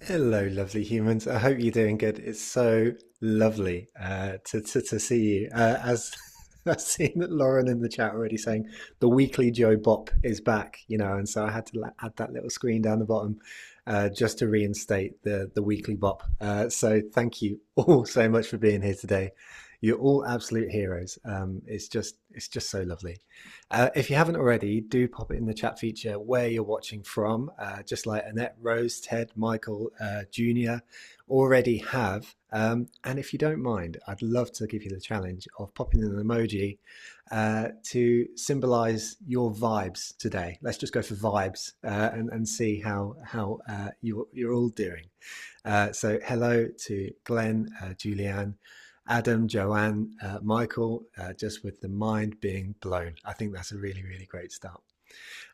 Hello, lovely humans. I hope you're doing good. It's so lovely to see you. As I've seen that Lauren in the chat already saying the weekly Joe Bop is back, and so I had to add that little screen down the bottom just to reinstate the weekly Bop. So thank you all so much for being here today. You're all absolute heroes. It's just so lovely. If you haven't already, do pop it in the chat feature where you're watching from. Just like Annette, Rose, Ted, Michael, Junior already have. And if you don't mind, I'd love to give you the challenge of popping in an emoji to symbolize your vibes today. Let's just go for vibes and see how you're all doing. So hello to Glenn, Julianne, Adam, Joanne, Michael, just with the mind being blown. I think that's a really, really great start.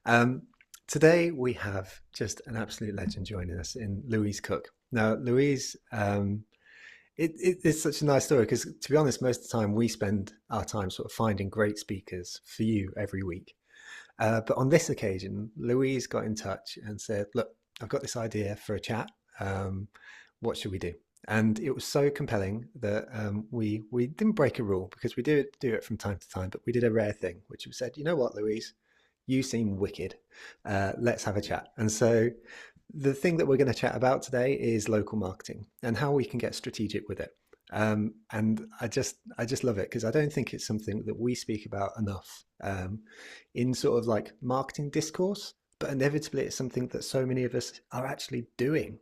Um, Today we have just an absolute legend joining us in Louise Cooke. Now, Louise, it's such a nice story because, to be honest, most of the time we spend our time sort of finding great speakers for you every week. But on this occasion, Louise got in touch and said, "Look, I've got this idea for a chat. What should we do?" And it was so compelling that we didn't break a rule because we do it from time to time, but we did a rare thing, which we said, "You know what, Louise, you seem wicked. Let's have a chat." And so the thing that we're going to chat about today is local marketing and how we can get strategic with it. And I just love it because I don't think it's something that we speak about enough in sort of like marketing discourse, but inevitably it's something that so many of us are actually doing.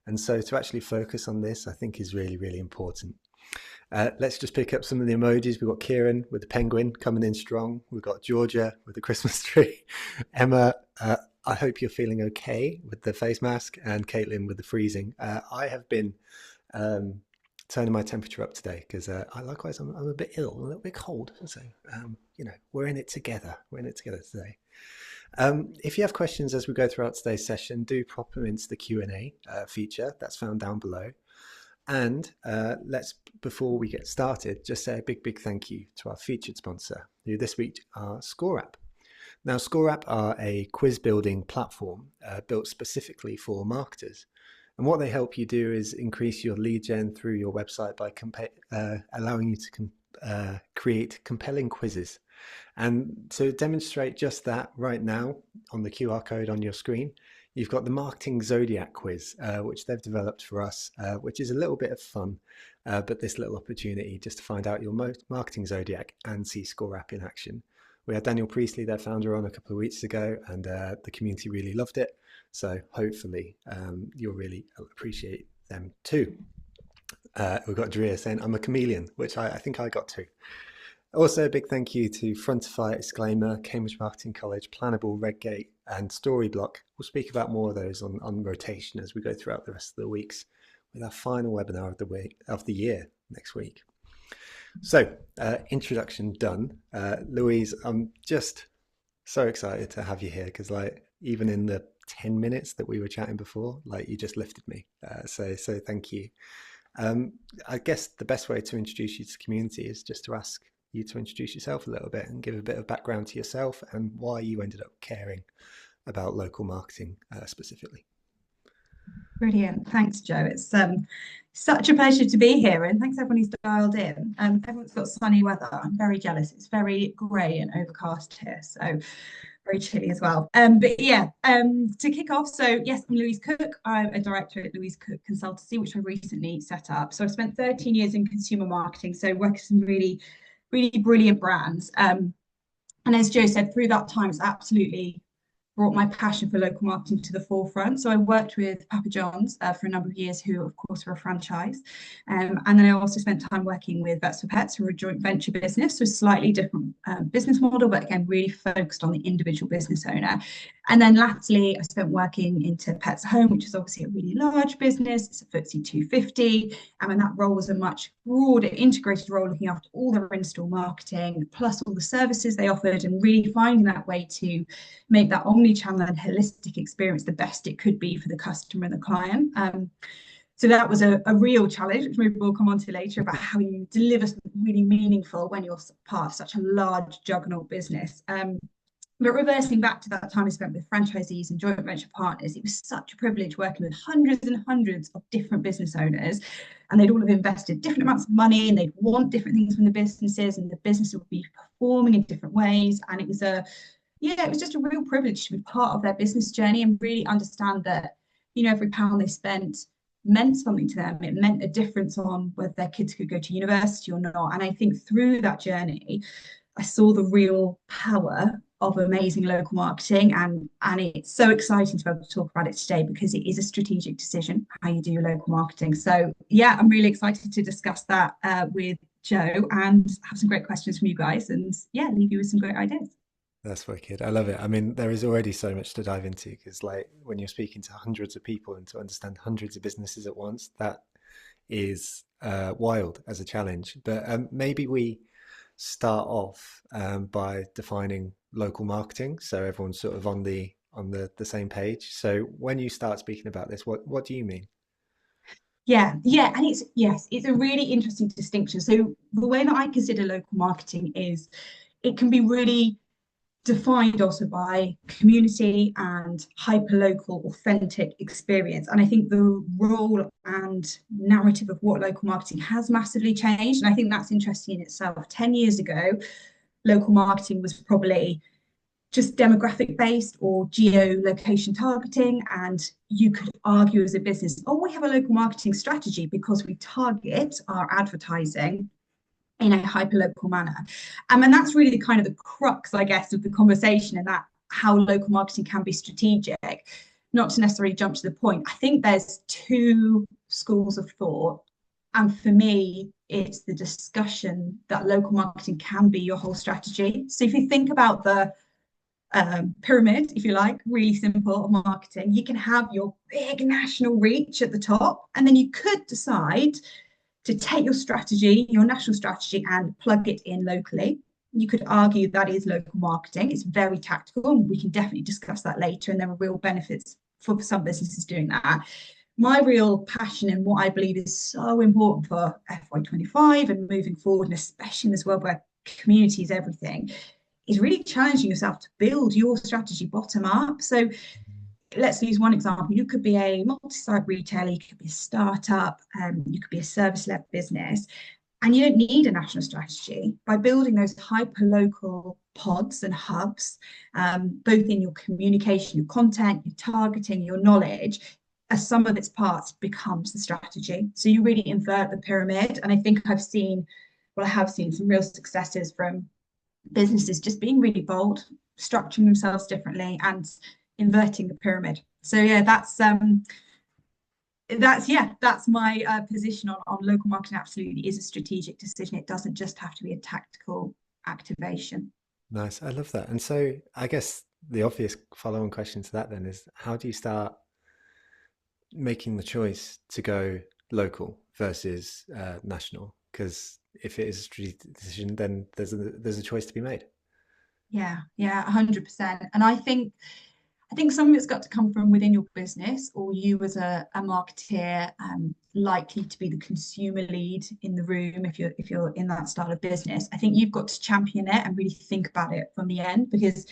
And so to actually focus on this, I think is really, really important. Let's just pick up some of the emojis. We've got Kieran with the penguin coming in strong. We've got Georgia with the Christmas tree. Emma, I hope you're feeling okay with the face mask. And Caitlin with the freezing. I have been turning my temperature up today because likewise I'm a bit ill, a little bit cold. So, we're in it together. We're in it together today. If you have questions as we go throughout today's session, do pop them into the Q&A feature that's found down below. And before we get started, just say a big, big thank you to our featured sponsor, who this week are ScoreApp. Now, ScoreApp are a quiz building platform built specifically for marketers. And what they help you do is increase your lead gen through your website by allowing you to create compelling quizzes. And to demonstrate just that right now on the QR code on your screen, you've got the Marketing Zodiac quiz, which they've developed for us, which is a little bit of fun, but this little opportunity just to find out your marketing Zodiac and see ScoreApp in action. We had Daniel Priestley, their founder, on a couple of weeks ago, and the community really loved it. So hopefully you'll really appreciate them too. We've got Drea saying, "I'm a chameleon," which I think I got too. Also, a big thank you to Frontify, Exclaimer, Cambridge Marketing College, Planable, Redgate, and Storyblock. We'll speak about more of those on rotation as we go throughout the rest of the weeks with our final webinar of the year next week. So, introduction done. Louise, I'm just so excited to have you here because, like, even in the 10 minutes that we were chatting before, like, you just lifted me. So thank you. I guess the best way to introduce you to the community is just to ask you to introduce yourself a little bit and give a bit of background to yourself and why you ended up caring about local marketing specifically. Brilliant. Thanks, Joe. It's such a pleasure to be here, and thanks everyone who's dialed in. Everyone's got sunny weather. I'm very jealous. It's very grey and overcast here, so very chilly as well. But yeah, to kick off, so yes, I'm Louise Cooke. I'm a director at Louise Cooke Consultancy, which I recently set up. So I've spent 13 years in consumer marketing, so working with some really, really brilliant brands. And as Joe said, through that time, it's absolutely brought my passion for local marketing to the forefront. So I worked with Papa John's for a number of years, who of course were a franchise. And then I also spent time working with Vets for Pets, who are a joint venture business, so slightly different business model, but again, really focused on the individual business owner. And then lastly, I spent working into Pets at Home, which is obviously a really large business. It's a FTSE 250. And that role was a much broader, integrated role, looking after all their in-store marketing, plus all the services they offered, and really finding that way to make that omni-channel and holistic experience the best it could be for the customer and the client. So that was a real challenge, which maybe we'll come on to later, about how you deliver something really meaningful when you're part of such a large juggernaut business. But reversing back to that time I spent with franchisees and joint venture partners, it was such a privilege working with hundreds and hundreds of different business owners. And they'd all have invested different amounts of money and they'd want different things from the businesses, and the business would be performing in different ways. And it was it was just a real privilege to be part of their business journey and really understand that, every pound they spent meant something to them. It meant a difference on whether their kids could go to university or not. And I think through that journey, I saw the real power of amazing local marketing, and it's so exciting to be able to talk about it today because it is a strategic decision how you do your local marketing. So yeah, I'm really excited to discuss that with Joe and have some great questions from you guys, and yeah, leave you with some great ideas. That's wicked. I love it. I mean, there is already so much to dive into because, like, when you're speaking to hundreds of people and to understand hundreds of businesses at once, that is wild as a challenge. But maybe we start off by defining local marketing, so everyone's sort of on the same page. So when you start speaking about this, what do you mean? Yeah, and it's a really interesting distinction. So the way that I consider local marketing is it can be really defined also by community and hyper-local authentic experience. And I think the role and narrative of what local marketing has massively changed. And I think that's interesting in itself. 10 years ago, local marketing was probably just demographic based or geolocation targeting. And you could argue as a business, oh, we have a local marketing strategy because we target our advertising in a hyper-local manner. And that's really the kind of the crux, I guess, of the conversation, and that how local marketing can be strategic. Not to necessarily jump to the point, I think there's two schools of thought. And for me, it's the discussion that local marketing can be your whole strategy. So if you think about the pyramid, if you like, really simple marketing, you can have your big national reach at the top, and then you could decide to take your strategy, your national strategy, and plug it in locally. You could argue that is local marketing. It's very tactical, and we can definitely discuss that later. And there are real benefits for some businesses doing that. My real passion and what I believe is so important for FY25 and moving forward, and especially in this world where community is everything, is really challenging yourself to build your strategy bottom up. So let's use one example. You could be a multi-site retailer, you could be a startup, you could be a service-led business, and you don't need a national strategy. By building those hyper-local pods and hubs, both in your communication, your content, your targeting, your knowledge, as some of its parts becomes the strategy. So you really invert the pyramid. And I think I have seen some real successes from businesses just being really bold, structuring themselves differently, and inverting the pyramid. So yeah, that's my position on local marketing. Absolutely is a strategic decision. It doesn't just have to be a tactical activation. Nice. I love that. And so I guess the obvious follow-on question to that then is how do you start making the choice to go local versus national? Because if it is a strategic decision, then there's a choice to be made. Yeah, 100%. And I think some of it's got to come from within your business, or you as a marketeer, likely to be the consumer lead in the room if you're in that style of business. I think you've got to champion it and really think about it from the end, because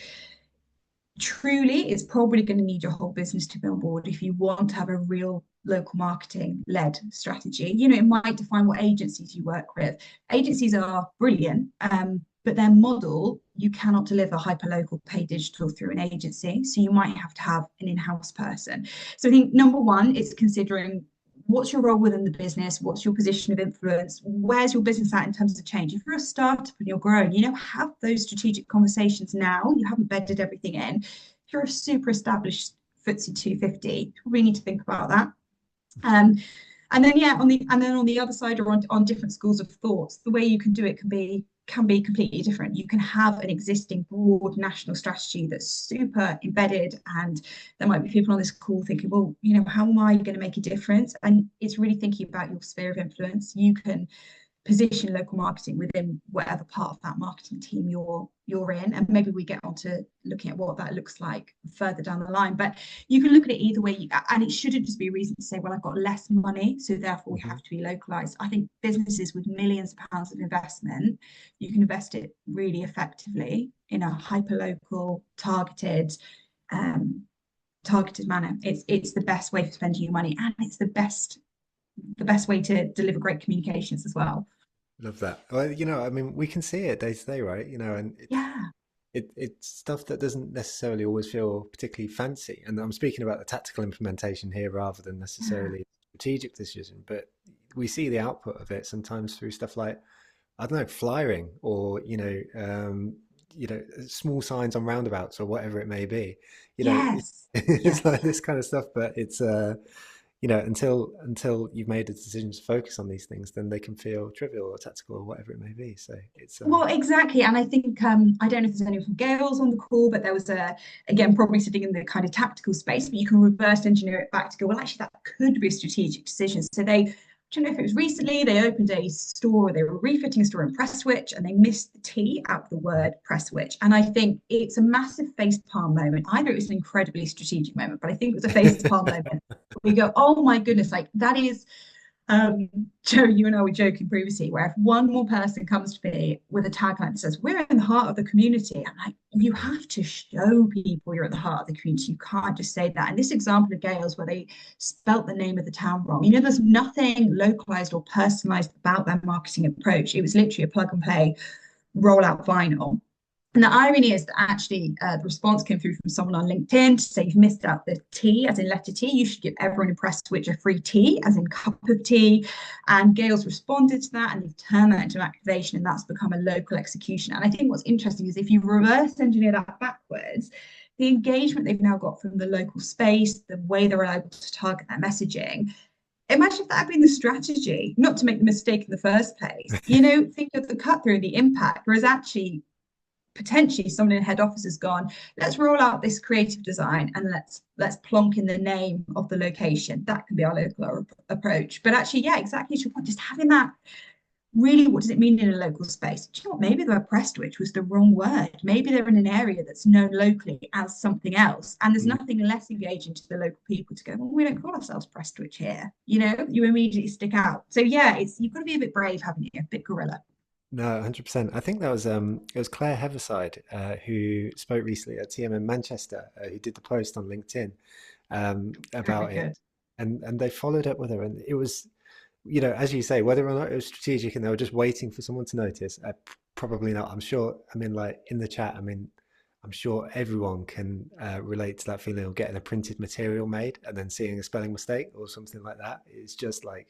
truly it's probably going to need your whole business to be on board if you want to have a real local marketing led strategy. It might define what agencies you work with. Agencies are brilliant, but their model, you cannot deliver hyper local paid digital through an agency, so you might have to have an in-house person. So I think number one is considering what's your role within the business, what's your position of influence, where's your business at in terms of change. If you're a startup and you're growing, have those strategic conversations now. You haven't bedded everything in. If you're a super established FTSE 250, you probably need to think about that. And then on the other side, or on different schools of thoughts, the way you can do it can be completely different. You can have an existing broad national strategy that's super embedded, and there might be people on this call thinking, well, how am I going to make a difference? And it's really thinking about your sphere of influence. You can position local marketing within whatever part of that marketing team you're in, and maybe we get on to looking at what that looks like further down the line. But you can look at it either way, and it shouldn't just be a reason to say, well, I've got less money, so therefore we have to be localized. I think businesses with millions of pounds of investment, you can invest it really effectively in a hyper local um, targeted manner. It's the best way for spending your money, and it's the best way to deliver great communications as well. Love that. Well, I mean, we can see it day to day, right? And Yeah, it's stuff that doesn't necessarily always feel particularly fancy. And I'm speaking about the tactical implementation here rather than yeah, necessarily strategic decision. But we see the output of it sometimes through stuff like, I don't know, flyering or small signs on roundabouts or whatever it may be. yes, It's yes. like this kind of stuff, but it's until you've made a decision to focus on these things, then they can feel trivial or tactical or whatever it may be. So it's Well, exactly. And I think I don't know if there's anyone from Gales on the call, but there was again, probably sitting in the kind of tactical space, but you can reverse engineer it back to go, well, actually, that could be a strategic decision. So I don't know if it was recently, they opened a store, they were refitting a store in Prestwich and they missed the T out of the word Prestwich. And I think it's a massive face palm moment. Either it was an incredibly strategic moment, but I think it was a face palm moment. We go, oh my goodness, like that is um, Joe, you and I were joking previously, where if one more person comes to me with a tagline that says, "We're in the heart of the community," I'm like, you have to show people you're at the heart of the community. You can't just say that. And this example of Gales, where they spelt the name of the town wrong, there's nothing localized or personalized about their marketing approach. It was literally a plug and play roll out vinyl. And the irony is that actually the response came through from someone on LinkedIn to say you've missed out the T as in letter T. You should give everyone in Prestwich a free tea as in cup of tea. And Gales responded to that and they've turned that into an activation and that's become a local execution. And I think what's interesting is if you reverse engineer that backwards, the engagement they've now got from the local space, the way they're able to target their messaging. Imagine if that had been the strategy, not to make the mistake in the first place. Think of the cut through, the impact, whereas actually potentially someone in head office has gone, let's roll out this creative design and let's plonk in the name of the location. That can be our local approach. But actually, yeah, exactly to your point, just having that really, what does it mean in a local space? Do you know what? Maybe the word Prestwich was the wrong word. Maybe they're in an area that's known locally as something else. And there's nothing less engaging to the local people to go, well, we don't call ourselves Prestwich here. You immediately stick out. So yeah, you've got to be a bit brave, haven't you? A bit guerrilla. No, 100%. I think that was it was Claire Heaverside who spoke recently at TM in Manchester, who did the post on LinkedIn Very about it, good. and they followed up with her, and it was, as you say, whether or not it was strategic and they were just waiting for someone to notice, probably not. I'm sure. I mean, like in the chat, I mean, I'm sure everyone can relate to that feeling of getting a printed material made and then seeing a spelling mistake or something like that. It's just like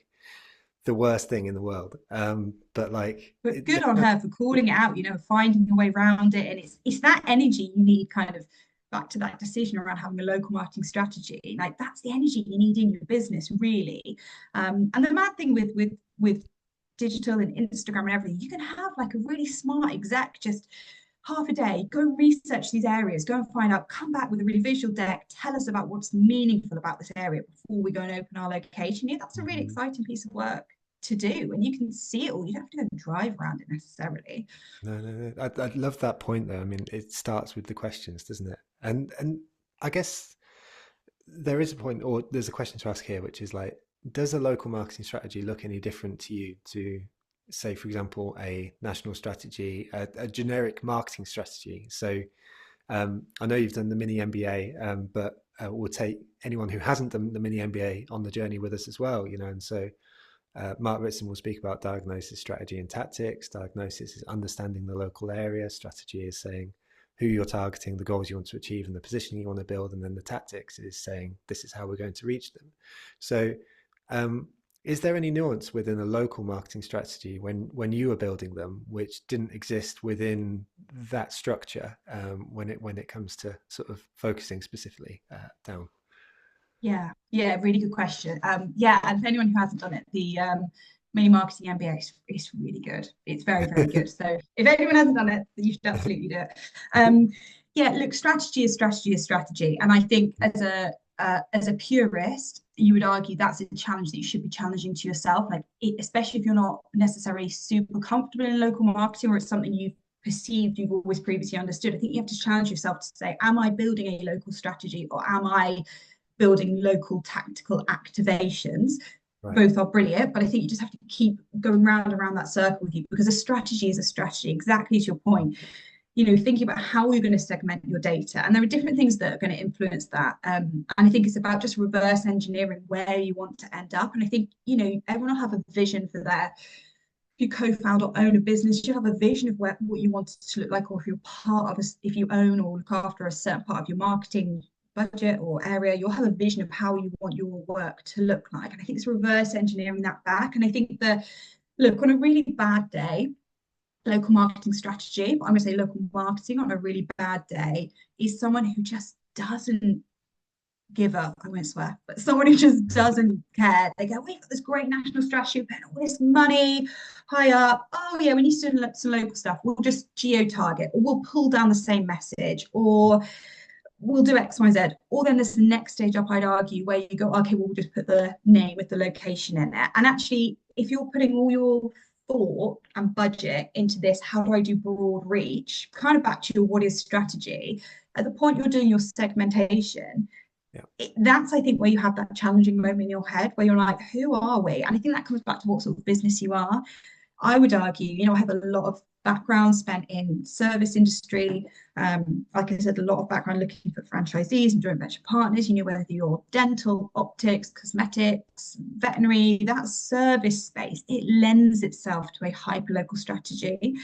the worst thing in the world. But like, But good on her for calling it out, finding a way around it. And it's that energy you need kind of back to that decision around having a local marketing strategy. Like that's the energy you need in your business, really. And the mad thing with digital and Instagram and everything, you can have like a really smart exec just half a day, go research these areas, go and find out, come back with a really visual deck, tell us about what's meaningful about this area before we go and open our location. Yeah, that's a really Mhm. exciting piece of work to do, and you can see it all. You don't have to go and drive around it necessarily. No, no, no. I love that point though. I mean, it starts with the questions, doesn't it? And I guess there is a point, or there's a question to ask here, which is like, does a local marketing strategy look any different to you to, say, for example, a national strategy, a generic marketing strategy? So I know you've done the mini MBA, but we'll take anyone who hasn't done the mini MBA on the journey with us as well, and so Mark Ritson will speak about diagnosis, strategy, and tactics. Diagnosis is understanding the local area. Strategy is saying who you're targeting, the goals you want to achieve, and the positioning you want to build. And then the tactics is saying this is how we're going to reach them. So, is there any nuance within a local marketing strategy when you were building them, which didn't exist within that structure when it comes to sort of focusing specifically down? Yeah, really good question. Yeah, and for anyone who hasn't done it, the mini marketing MBA is really good. It's very, very good. So if anyone hasn't done it, you should absolutely do it. Yeah, look, strategy is strategy is strategy, and I think as a purist, you would argue that's a challenge that you should be challenging to yourself, especially if you're not necessarily super comfortable in local marketing or it's something you've perceived you've always previously understood. I think you have to challenge yourself to say, am I building a local strategy or am I building local tactical activations? Right. Both are brilliant, but I think you just have to keep going round and around that circle with you because a strategy is a strategy, exactly to your point. thinking about how you're going to segment your data. And there are different things that are going to influence that. And I think it's about just reverse engineering where you want to end up. And I think, everyone will have a vision for their, if you co-found or own a business, you have a vision of what you want it to look like, or if you're part of if you own or look after a certain part of your marketing budget or area, you'll have a vision of how you want your work to look like. And I think it's reverse engineering that back. And I think that, look, on a really bad day, local marketing strategy, but I'm going to say local marketing on a really bad day is someone who just doesn't give up. I won't swear, but someone who just doesn't care. They go, we've got this great national strategy, we're paying all this money high up. Oh yeah, we need to do some local stuff. We'll just geo-target, or we'll pull down the same message, or we'll do X, Y, Z. Or then there's the next stage up, I'd argue, where you go, okay, well, we'll just put the name with the location in it. And actually, if you're putting all your thought and budget into this, how do I do broad reach, kind of back to your what is strategy, at the point you're doing your segmentation, that's, I think, where you have that challenging moment in your head where you're like, who are we? And I think that comes back to what sort of business you are. I would argue, I have a lot of background spent in service industry. Like I said, a lot of background looking for franchisees and joint venture partners, whether you're dental, optics, cosmetics, veterinary, that service space, it lends itself to a hyper-local strategy.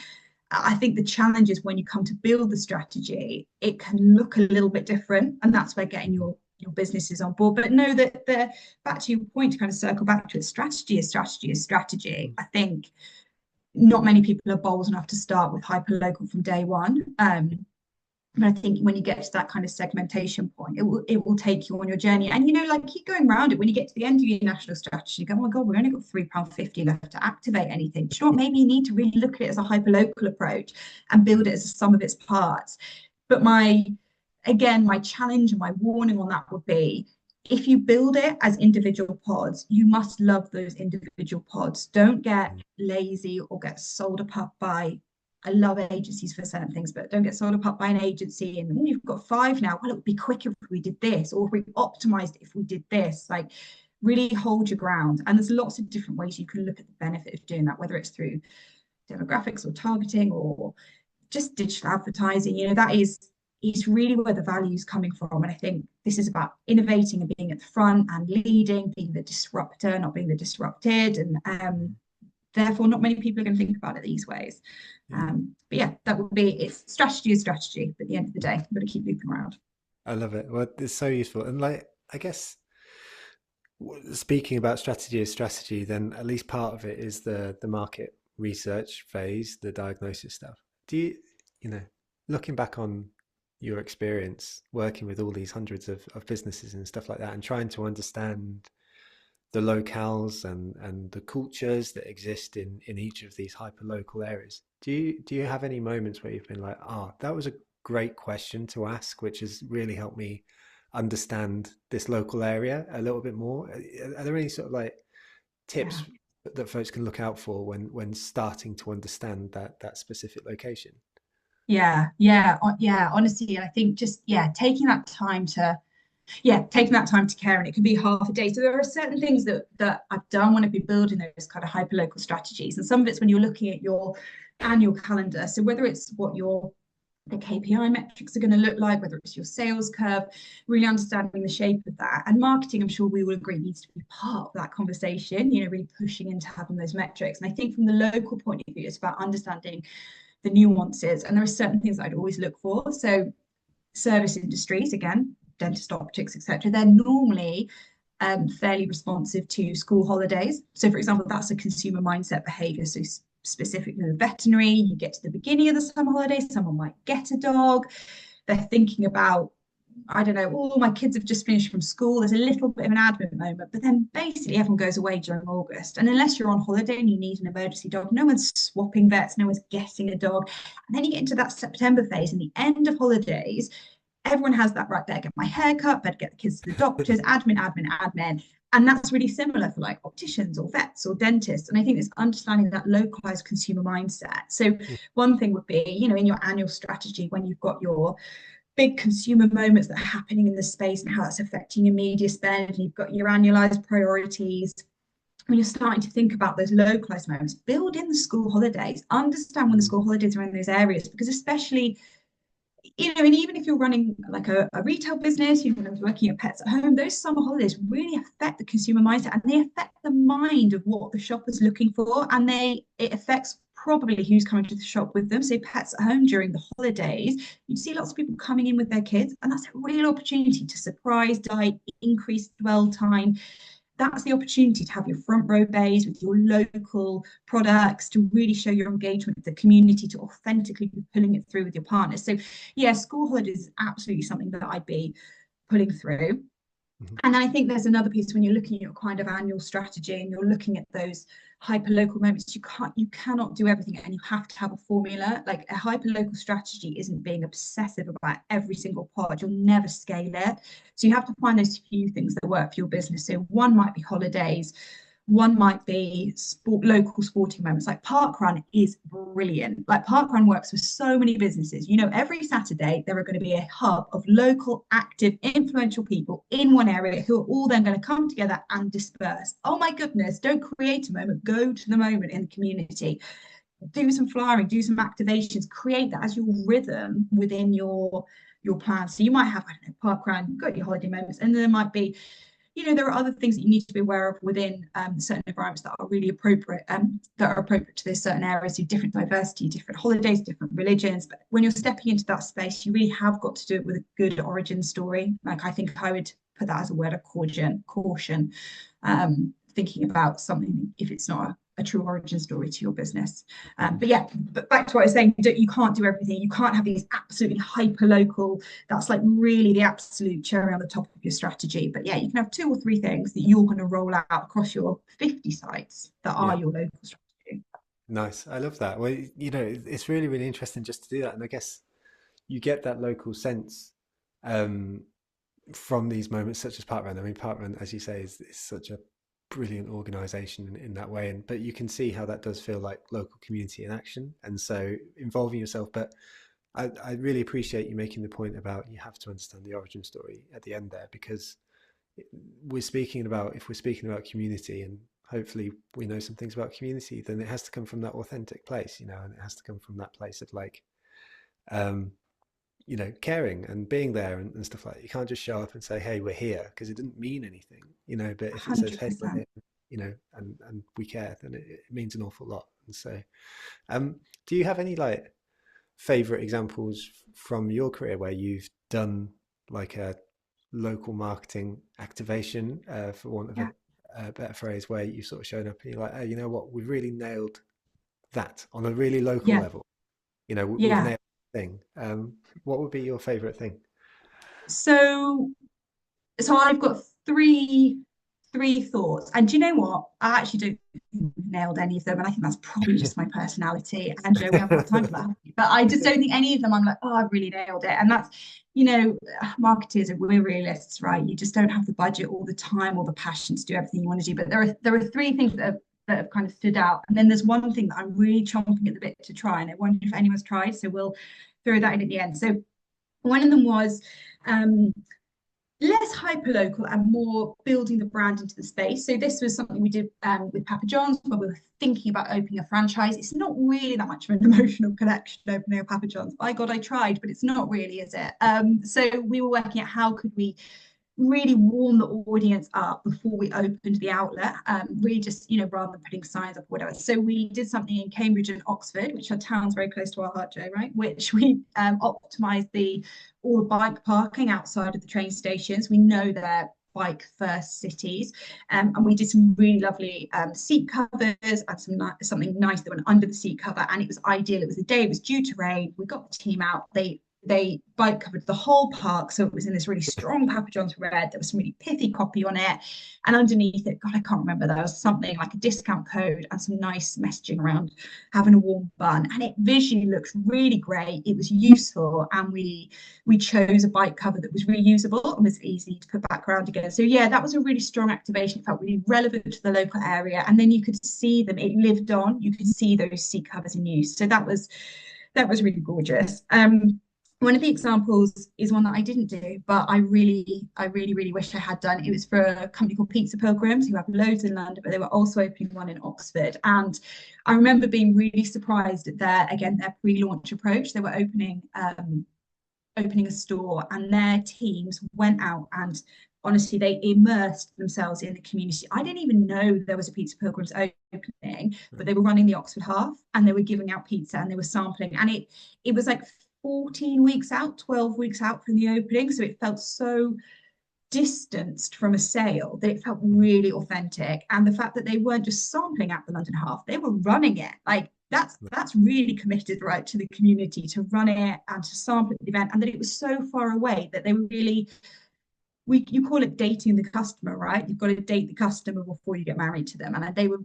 I think the challenge is when you come to build the strategy, it can look a little bit different. And that's where getting your businesses on board. But know that back to your point, to kind of circle back to it, strategy is strategy is strategy. I think not many people are bold enough to start with hyper local from day one. But I think when you get to that kind of segmentation point, it will take you on your journey. And like, keep going around it. When you get to the end of your national strategy, you go, oh my God, we've only got £3.50 left to activate anything. Do you know what? Maybe you need to really look at it as a hyper local approach and build it as a sum of its parts. But my challenge and my warning on that would be, if you build it as individual pods, you must love those individual pods. Don't get lazy or get sold up by, I love agencies for certain things, but don't get sold up by an agency and you've got 5 now. Well, it would be quicker if we did this, or if we optimized it if we did this. Like, really hold your ground. And there's lots of different ways you can look at the benefit of doing that, whether it's through demographics or targeting or just digital advertising. That is really where the value is coming from. And I think this is about innovating and being at the front and leading, being the disruptor, not being the disrupted. And therefore, not many people are going to think about it these ways. But yeah, that would be, it's strategy is strategy. But at the end of the day, you've got to keep looping around. I love it. Well, it's so useful. And like, I guess speaking about strategy as strategy, then at least part of it is the market research phase, the diagnosis stuff. Do looking back on your experience working with all these hundreds of businesses and stuff like that, and trying to understand the locales and the cultures that exist in each of these hyper local areas, do you have any moments where you've been like, that was a great question to ask, which has really helped me understand this local area a little bit more? Are there any sort of like tips that folks can look out for when starting to understand that specific location? Yeah, honestly, and I think just taking that time to care, and it can be half a day. So there are certain things that I've done when I've been building those kind of hyper local strategies, and some of it's when you're looking at your annual calendar. So whether it's what the KPI metrics are going to look like, whether it's your sales curve, really understanding the shape of that. And marketing, I'm sure we will agree, needs to be part of that conversation, really pushing into having those metrics. And I think from the local point of view, it's about understanding the nuances. And there are certain things I'd always look for. So service industries, again, dentist, optics, etc., they're normally fairly responsive to school holidays. So for example, that's a consumer mindset behavior. So specifically the veterinary, you get to the beginning of the summer holidays, someone might get a dog. They're thinking about, I don't know, my kids have just finished from school. There's a little bit of an admin moment, but then basically everyone goes away during August. And unless you're on holiday and you need an emergency dog, no one's swapping vets, no one's getting a dog. And then you get into that September phase and the end of holidays, everyone has that, right, better get my hair cut, better get the kids to the doctors, admin. And that's really similar for like opticians or vets or dentists. And I think it's understanding that localized consumer mindset. So one thing would be, in your annual strategy, when you've got your big consumer moments that are happening in the space and how that's affecting your media spend, and you've got your annualized priorities, when you're starting to think about those localized moments, build in the school holidays, understand when the Mm. school holidays are in those areas, because especially, and even if you're running like a retail business, you're working at Pets at Home, those summer holidays really affect the consumer mindset, and they affect the mind of what the shopper's looking for, and it affects probably who's coming to the shop with them. So Pets at Home during the holidays, you see lots of people coming in with their kids, and that's a real opportunity to surprise, delight, increase dwell time. That's the opportunity to have your front row bays with your local products, to really show your engagement with the community, to authentically be pulling it through with your partners. So yeah, school holidays is absolutely something that I'd be pulling through. Mhm. And I think there's another piece when you're looking at your kind of annual strategy and you're looking at those hyper local moments. You cannot do everything, and you have to have a formula. Like a hyper local strategy isn't being obsessive about every single pod. You'll never scale it. So you have to find those few things that work for your business. So one might be holidays, one might be local sporting moments. Like Parkrun is brilliant. Like Parkrun works for so many businesses. Every Saturday there are going to be a hub of local, active, influential people in one area who are all then going to come together and disperse. Oh my goodness, don't create a moment, go to the moment in the community. Do some flyering, do some activations, create that as your rhythm within your plan. So you might have, I don't know, Parkrun, you've got your holiday moments, and there might be there are other things that you need to be aware of within certain environments that are really appropriate, that are appropriate to those certain areas, so different diversity, different holidays, different religions. But when you're stepping into that space, you really have got to do it with a good origin story. Like I think I would put that as a word of caution, thinking about something if it's not a true origin story to your business. Mhm. But yeah, but back to what I was saying, you can't do everything. You can't have these absolutely hyper local. That's like really the absolute cherry on the top of your strategy. But yeah, you can have two or three things that you're going to roll out across your 50 sites that are Yeah. your local strategy. Nice. I love that. Well, it's really, really interesting just to do that. And I guess you get that local sense um, from these moments, such as Parkrun. I mean, Parkrun, as you say, is such a brilliant organization in that way. But you can see how that does feel like local community in action. And so involving yourself. But I really appreciate you making the point about you have to understand the origin story at the end there, because if we're speaking about community, and hopefully we know some things about community, then it has to come from that authentic place, and it has to come from that place of like um caring and being there, and stuff like that. You can't just show up and say, hey, we're here, because it didn't mean anything, but if it says, hey, we're 100%. here, and we care, then it means an awful lot. And so do you have any like favorite examples from your career where you've done like a local marketing activation, for want of Yeah. a better phrase, where you sort of showed up and you're like, oh, you know what, we really nailed that on a really local Yeah. level. We've Yeah. nailed the thing. What would be your favorite thing? So so I've got three thoughts. And do you know what? I actually don't think we've nailed any of them. And I think that's probably just my personality. And Joe, we haven't got time for that. But I just don't think any of them I'm like, oh, I've really nailed it. And that's, marketers, we're realists, right? You just don't have the budget all the time or the passion to do everything you want to do. But there are three things that have kind of stood out. And then there's one thing that I'm really chomping at the bit to try. And I wonder if anyone's tried. So we'll throw that in at the end. So one of them was um, less hyper local and more building the brand into the space. So this was something we did with Papa John's when we were thinking about opening a franchise. It's not really that much of an emotional connection opening a Papa John's. By God, I tried, but it's not really, is it? So we were working at how could we really warm the audience up before we opened the outlet, really just, rather than putting signs up or whatever. So we did something in Cambridge and Oxford, which are towns very close to our heart, Joe, right? Which we optimized all the bike parking outside of the train stations. We know they're bike first cities, and we did some really lovely seat covers and something nice that went under the seat cover, and it was ideal. It was the day it was due to rain. We got the team out. They bike covered the whole park, so it was in this really strong Papa John's red. There was some really pithy copy on it, and underneath it, God, I can't remember, there was something like a discount code and some nice messaging around having a warm bun, and it visually looks really great. It was useful, and we chose a bike cover that was reusable and was easy to put back around again. So yeah, that was a really strong activation. It felt really relevant to the local area, and then you could see them. It lived on. You could see those seat covers in use. So that was really gorgeous. One of the examples is one that I didn't do, but I really wish I had done. It was for a company called Pizza Pilgrims, who have loads in London, but they were also opening one in Oxford. And I remember being really surprised at their pre-launch approach. They were opening a store, and their teams went out and honestly they immersed themselves in the community. I didn't even know there was a Pizza Pilgrims opening, but they were running the Oxford half and they were giving out pizza and they were sampling, and it was like 14 weeks out, 12 weeks out from the opening, so it felt so distanced from a sale that it felt really authentic. And the fact that they weren't just sampling at the London half, they were running it. Like that's really committed, right, to the community to run it and to sample at the event. And that it was so far away that they were really, you call it dating the customer, right? You've got to date the customer before you get married to them. And they were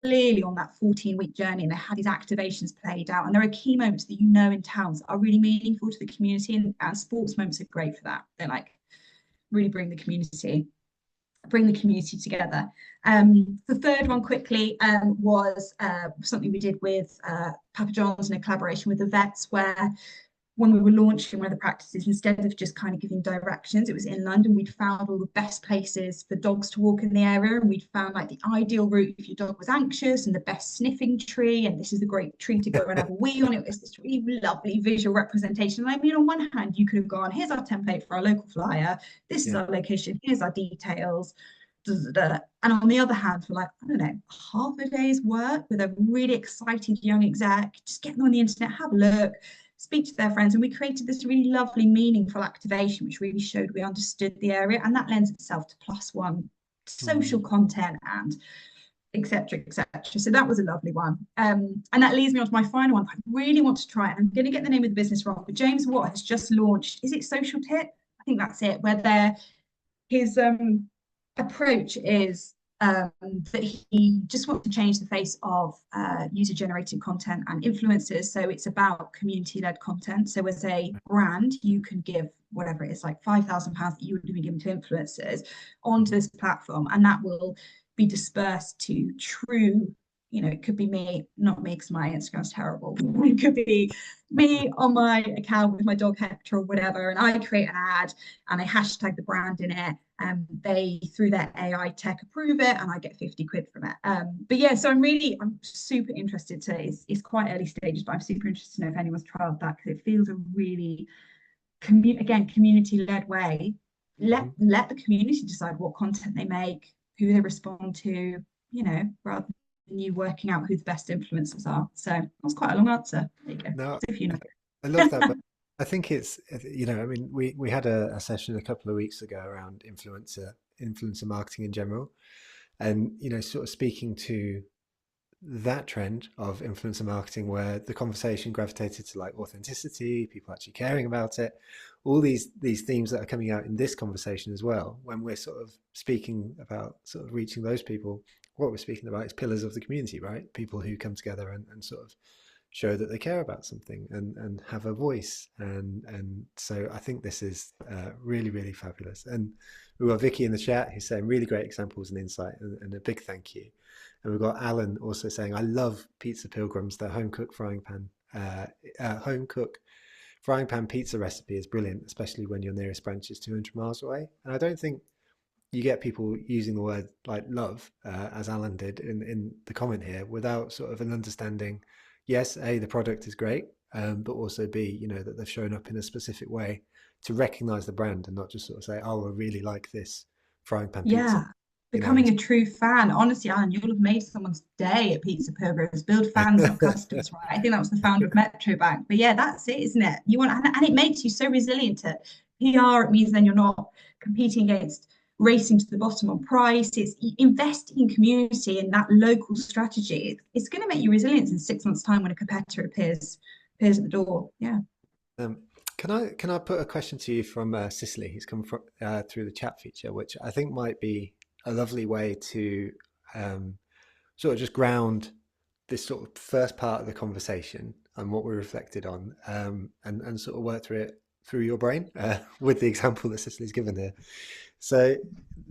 clearly on that 14-week journey, and they had these activations played out. And there are key moments that in towns that are really meaningful to the community, and sports moments are great for that. They're like really bring the community together. The third one quickly was something we did with Papa John's in a collaboration with the vets, where when we were launching one of the practices, instead of just kind of giving directions, it was in London, we'd found all the best places for dogs to walk in the area, and we'd found like the ideal route if your dog was anxious, and the best sniffing tree, and this is the great tree to go and have a wee on. It was this really lovely visual representation. And I mean, on one hand, you could have gone, here's our template for our local flyer, this is Yeah. our location, here's our details. And on the other hand, for like, I don't know, half a day's work with a really excited young exec, just get them on the internet, have a look, speak to their friends. And we created this really lovely, meaningful activation, which really showed we understood the area. And that lends itself to +1 social content and etc. etc. So that was a lovely one. And that leads me on to my final one. I really want to try it. I'm going to get the name of the business wrong, but James Watt has just launched, is it Social Tip? I think that's it, where his approach is that he just wants to change the face of user-generated content and influencers. So it's about community-led content. So as a brand, you can give whatever it is, like £5,000 that you would be given to influencers onto this platform, and that will be dispersed to true, it could be me, not me because my Instagram's terrible. It could be me on my account with my dog Hector or whatever, and I create an ad and I hashtag the brand in it, and they, through their AI tech, approve it, and I get 50 quid from it. But yeah, so I'm super interested to, it's quite early stages, but I'm super interested to know if anyone's trialed that, because it feels a really, community-led way. Let the community decide what content they make, who they respond to, rather than you working out who the best influencers are. So that's quite a long answer. There you go. No, If you know. I love that, but I think it's, I mean, we had a session a couple of weeks ago around influencer marketing in general, and sort of speaking to that trend of influencer marketing, where the conversation gravitated to like authenticity, people actually caring about it, all these themes that are coming out in this conversation as well. When we're sort of speaking about sort of reaching those people, what we're speaking about is pillars of the community, right? People who come together and sort of show that they care about something and have a voice. And so I think this is really, really fabulous. And we've got Vicky in the chat who's saying really great examples and insight, and a big thank you. And we've got Alan also saying, I love Pizza Pilgrims. Their home cook frying pan pizza recipe is brilliant, especially when your nearest branch is 200 miles away. And I don't think you get people using the word like love, as Alan did in the comment here, without sort of an understanding. Yes, A, the product is great, but also B, that they've shown up in a specific way to recognize the brand and not just sort of say, oh, I really like this frying pan pizza. Yeah. Becoming a true fan. Honestly, Alan, you'll have made someone's day at Pizza Pilgrims. Build fans, not customers, right? I think that was the founder of Metro Bank. But yeah, that's it, isn't it? You want, and it makes you so resilient to PR. It means then you're not competing against racing to the bottom on price. It's investing in community and that local strategy. It's going to make you resilient in 6 months' time when a competitor appears at the door. Yeah. Um, can I put a question to you from Cicely, who's come through the chat feature, which I think might be a lovely way to sort of just ground this sort of first part of the conversation and what we reflected on, and sort of work through your brain with the example that Cicely's given here. So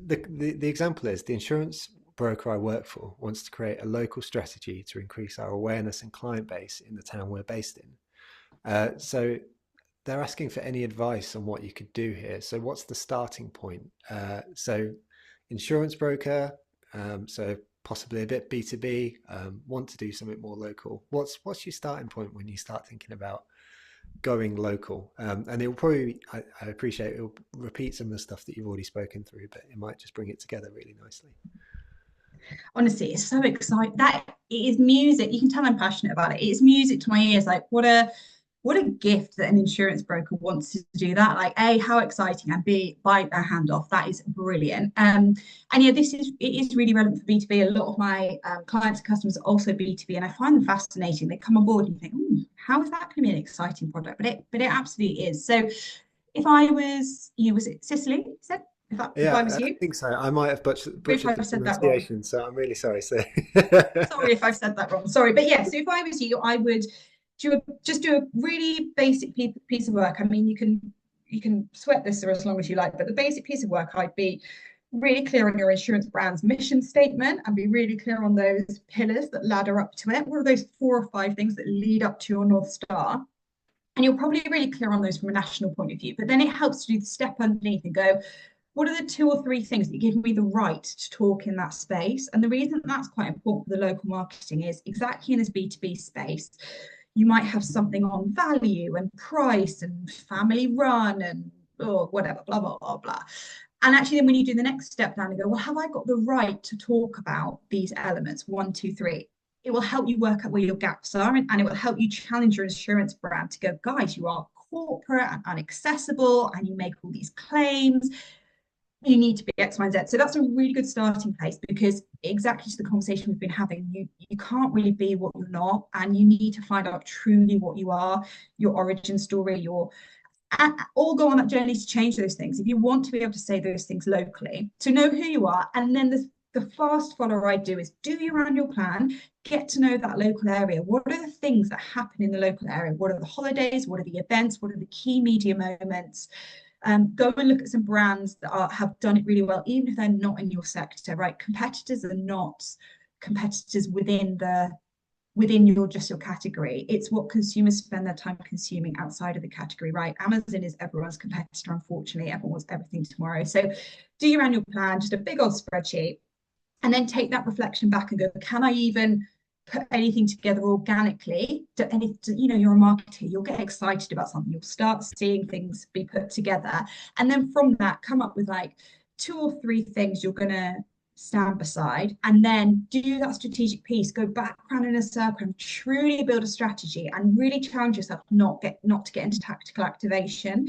the example is, the insurance broker I work for wants to create a local strategy to increase our awareness and client base in the town we're based in. So they're asking for any advice on what you could do here. So what's the starting point? So insurance broker, so possibly a bit B2B, want to do something more local. What's your starting point when you start thinking about going local? And it'll probably, I appreciate it'll repeat some of the stuff that you've already spoken through, but it might just bring it together really nicely. Honestly, it's so exciting. That it is music. You can tell I'm passionate about it. It's music to my ears. Like what a gift that an insurance broker wants to do that. Like A, how exciting, and B, bite their hand off. That is brilliant. And yeah, it is really relevant for B2B. A lot of my clients and customers are also B2B, and I find them fascinating. They come on board and you think, how is that going to be an exciting product? But it absolutely is. So if I was you, was it Sicily? You said if I Yeah, was I you, think so. I might have if butchered the I've said that wrong. pronunciation, so I'm really sorry. So Sorry if I've said that wrong. Sorry, but yeah. So if I was you, I would just do a really basic piece of work. I mean, you can sweat this for as long as you like, but the basic piece of work, I'd be really clear on your insurance brand's mission statement and be really clear on those pillars that ladder up to it. What are those 4 or 5 things that lead up to your North Star? And you're probably really clear on those from a national point of view. But then it helps to do the step underneath and go, what are the 2 or 3 things that give me the right to talk in that space? And the reason that's quite important for the local marketing is exactly in this B2B space, you might have something on value and price and family run and or whatever, blah, blah, blah, blah. And actually, then when you do the next step down and go, well, have I got the right to talk about these elements? 1, 2, 3. It will help you work out where your gaps are, and it will help you challenge your insurance brand to go, guys, you are corporate and inaccessible, and you make all these claims. You need to be X, Y, and Z. So that's a really good starting place, because exactly to the conversation we've been having, you can't really be what you're not, and you need to find out truly what you are, your origin story, your all go on that journey to change those things. If you want to be able to say those things locally, to know who you are, and then the fast follower I do is do your annual plan, get to know that local area. What are the things that happen in the local area? What are the holidays? What are the events? What are the key media moments? Go and look at some brands that have done it really well, even if they're not in your sector, right? Competitors are not competitors within your category. It's what consumers spend their time consuming outside of the category, right? Amazon is everyone's competitor, unfortunately. Everyone wants everything tomorrow. So do your annual plan, just a big old spreadsheet, and then take that reflection back and go, can I even put anything together organically? You're a marketer, you'll get excited about something, you'll start seeing things be put together, and then from that come up with like 2 or 3 things you're going to stand beside, and then do that strategic piece, go back around in a circle and truly build a strategy and really challenge yourself not to get into tactical activation.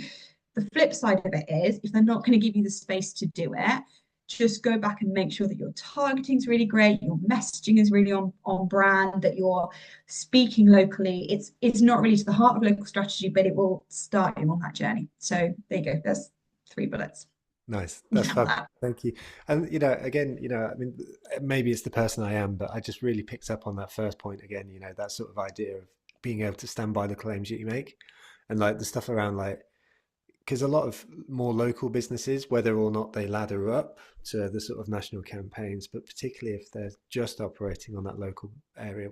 The flip side of it is, if they're not going to give you the space to do it, just go back and make sure that your targeting is really great, your messaging is really on brand, that you're speaking locally. It's not really to the heart of local strategy, but it will start you on that journey. So there you go. There's 3 bullets. nice. You That's have fab. that. Thank you. And again, I mean, maybe it's the person I am, but I just really picked up on that first point again. That sort of idea of being able to stand by the claims that you make, and like the stuff around like, because a lot of more local businesses, whether or not they ladder up to the sort of national campaigns, but particularly if they're just operating on that local area,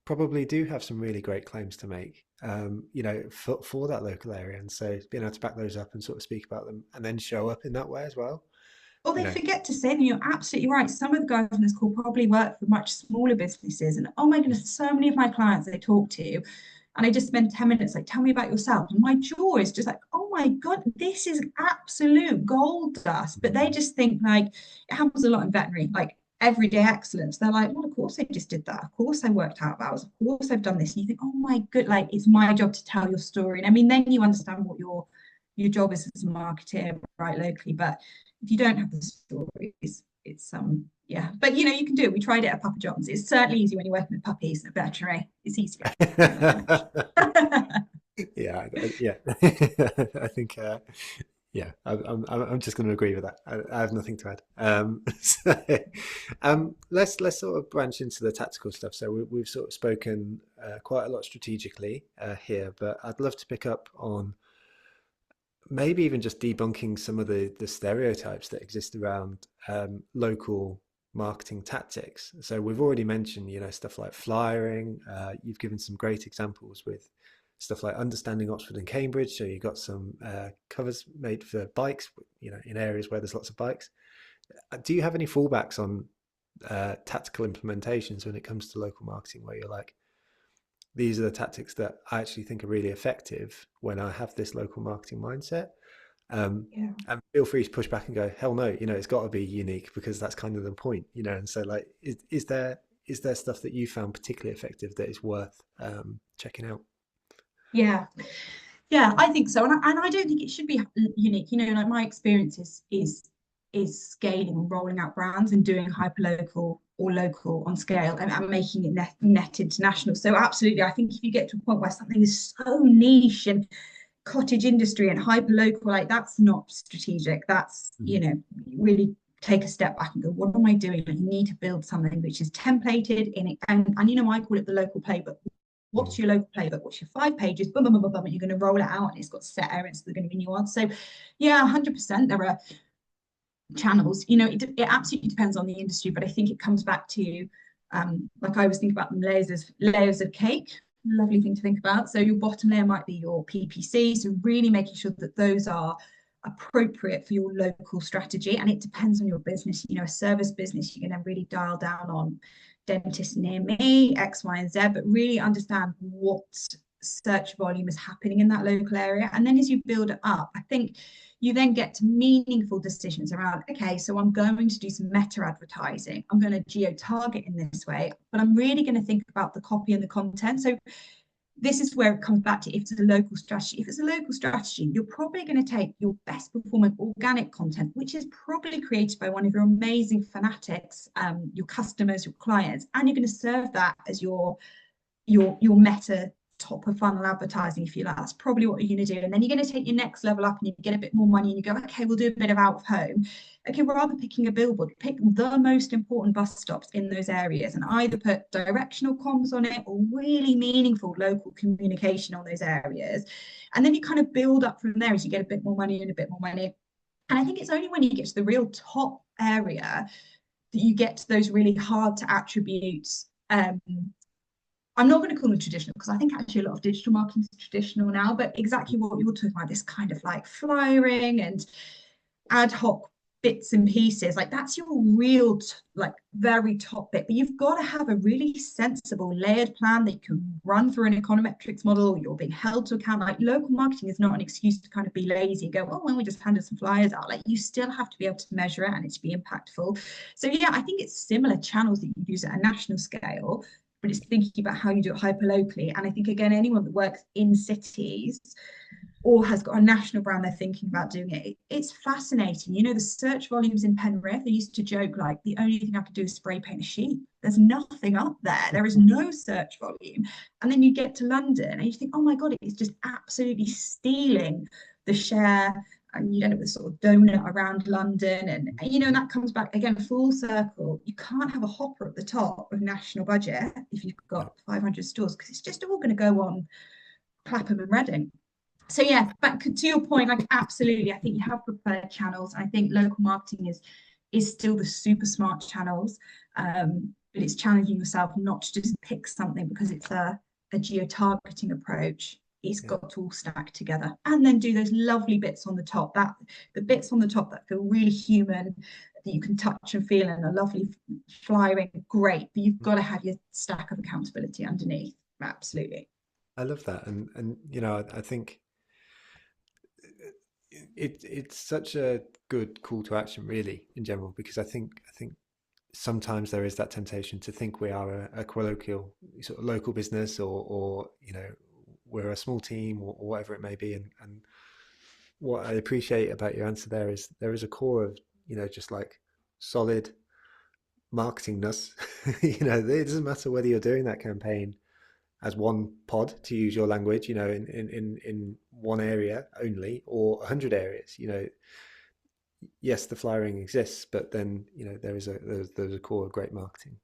probably do have some really great claims to make, for that local area. And so being able to back those up and sort of speak about them and then show up in that way as well, Or you they know. forget to say them. You're absolutely right. Some of the guys on this call probably work for much smaller businesses. And oh my goodness, so many of my clients they talk to, and I just spend 10 minutes like, tell me about yourself. And my jaw is just like, oh my God, this is absolute gold dust. But they just think like it happens a lot in veterinary, like everyday excellence. They're like, well, of course I just did that. Of course I worked out hours. Of course I've done this. And you think, oh my good, like it's my job to tell your story. And I mean, then you understand what your job is as a marketer, right, locally. But if you don't have the stories, it's yeah. But you can do it. We tried it at Papa John's. It's certainly easy when you're working with puppies at veterinary. It's easier. Thank you very much. Yeah, yeah. I think, yeah, I'm just going to agree with that. I have nothing to add. So, let's sort of branch into the tactical stuff. So we've sort of spoken quite a lot strategically here, but I'd love to pick up on maybe even just debunking some of the stereotypes that exist around local marketing tactics. So we've already mentioned, stuff like flyering. You've given some great examples with stuff like understanding Oxford and Cambridge. So you've got some covers made for bikes, in areas where there's lots of bikes. Do you have any fallbacks on tactical implementations when it comes to local marketing, where you're like, these are the tactics that I actually think are really effective when I have this local marketing mindset? Yeah. And feel free to push back and go, hell no, it's got to be unique, because that's kind of the point. And so, like, is there stuff that you found particularly effective that is worth checking out? Yeah. Yeah, I think so, and I don't think it should be unique. Like my experience is scaling and rolling out brands and doing hyper local or local on scale and making it net international. So absolutely, I think if you get to a point where something is so niche and cottage industry and hyper local, like that's not strategic. That's Mhm. really take a step back and go, what am I doing? Like, you need to build something which is templated in it, and I call it the local playbook. What's Mhm. your local playbook? What's your 5 pages? Boom, boom, boom, boom, boom. You're going to roll it out, and it's got set areas. So they're going to be nuanced. So, yeah, 100%. There are channels. It absolutely depends on the industry, but I think it comes back to, like I always think about them, layers of cake. Lovely thing to think about. So your bottom layer might be your PPC. So really making sure that those are appropriate for your local strategy, and it depends on your business. A service business, you're going to really dial down on dentist near me, X, Y, and Z, but really understand what search volume is happening in that local area. And then as you build it up, I think you then get to meaningful decisions around, okay, so I'm going to do some meta advertising. I'm going to geo target in this way, but I'm really going to think about the copy and the content. So this is where it comes back to, if it's a local strategy. If it's a local strategy, you're probably going to take your best performing organic content, which is probably created by one of your amazing fanatics, your customers, your clients, and you're going to serve that as your meta top of funnel advertising, if you like. That's probably what you're going to do. And then you're going to take your next level up and you get a bit more money and you go, okay, we'll do a bit of out of home. Okay, rather than picking a billboard, pick the most important bus stops in those areas and either put directional comms on it or really meaningful local communication on those areas. And then you kind of build up from there as you get a bit more money and a bit more money. And I think it's only when you get to the real top area that you get to those really hard to attribute. I'm not going to call them traditional, because I think actually a lot of digital marketing is traditional now, but exactly what you're talking about, this kind of like flyering and ad hoc bits and pieces, like that's your real like very top bit. But you've got to have a really sensible layered plan that you can run through an econometrics model. You're being held to account. Like, local marketing is not an excuse to kind of be lazy and go, oh well, we just handed some flyers out. Like, you still have to be able to measure it and it to be impactful. So yeah, I think it's similar channels that you use at a national scale, but it's thinking about how you do it hyper locally. And I think, again, anyone that works in cities or has got a national brand they're thinking about doing it, it's fascinating. The search volumes in Penrith, they used to joke like, the only thing I could do is spray paint a sheep. There's nothing up there. There is no search volume. And then you get to London and you think, oh my God, it's just absolutely stealing the share. And you end up with sort of donut around London. And that comes back again, full circle. You can't have a hopper at the top of national budget if you've No. got 500 stores, because it's just all going to go on Clapham and Reading. So yeah, back to your point, like absolutely, I think you have preferred channels. I think local marketing is still the super smart channels, but it's challenging yourself not to just pick something because it's a geo-targeting approach. It's Yeah. got to all stack together, and then do those lovely bits on the top. That the bits on the top that feel really human, that you can touch and feel, and a lovely flying, great. But you've got to have your stack of accountability underneath. Absolutely. I love that, and I think it's such a good call to action, really, in general, because I think sometimes there is that temptation to think we are a colloquial sort of local business, or we're a small team, or whatever it may be. And what I appreciate about your answer there is there is a core of just like solid marketingness. It doesn't matter whether you're doing that campaign as one pod, to use your language, in one area only, or 100 areas. Yes, the flyering exists, but then there's a core of great marketing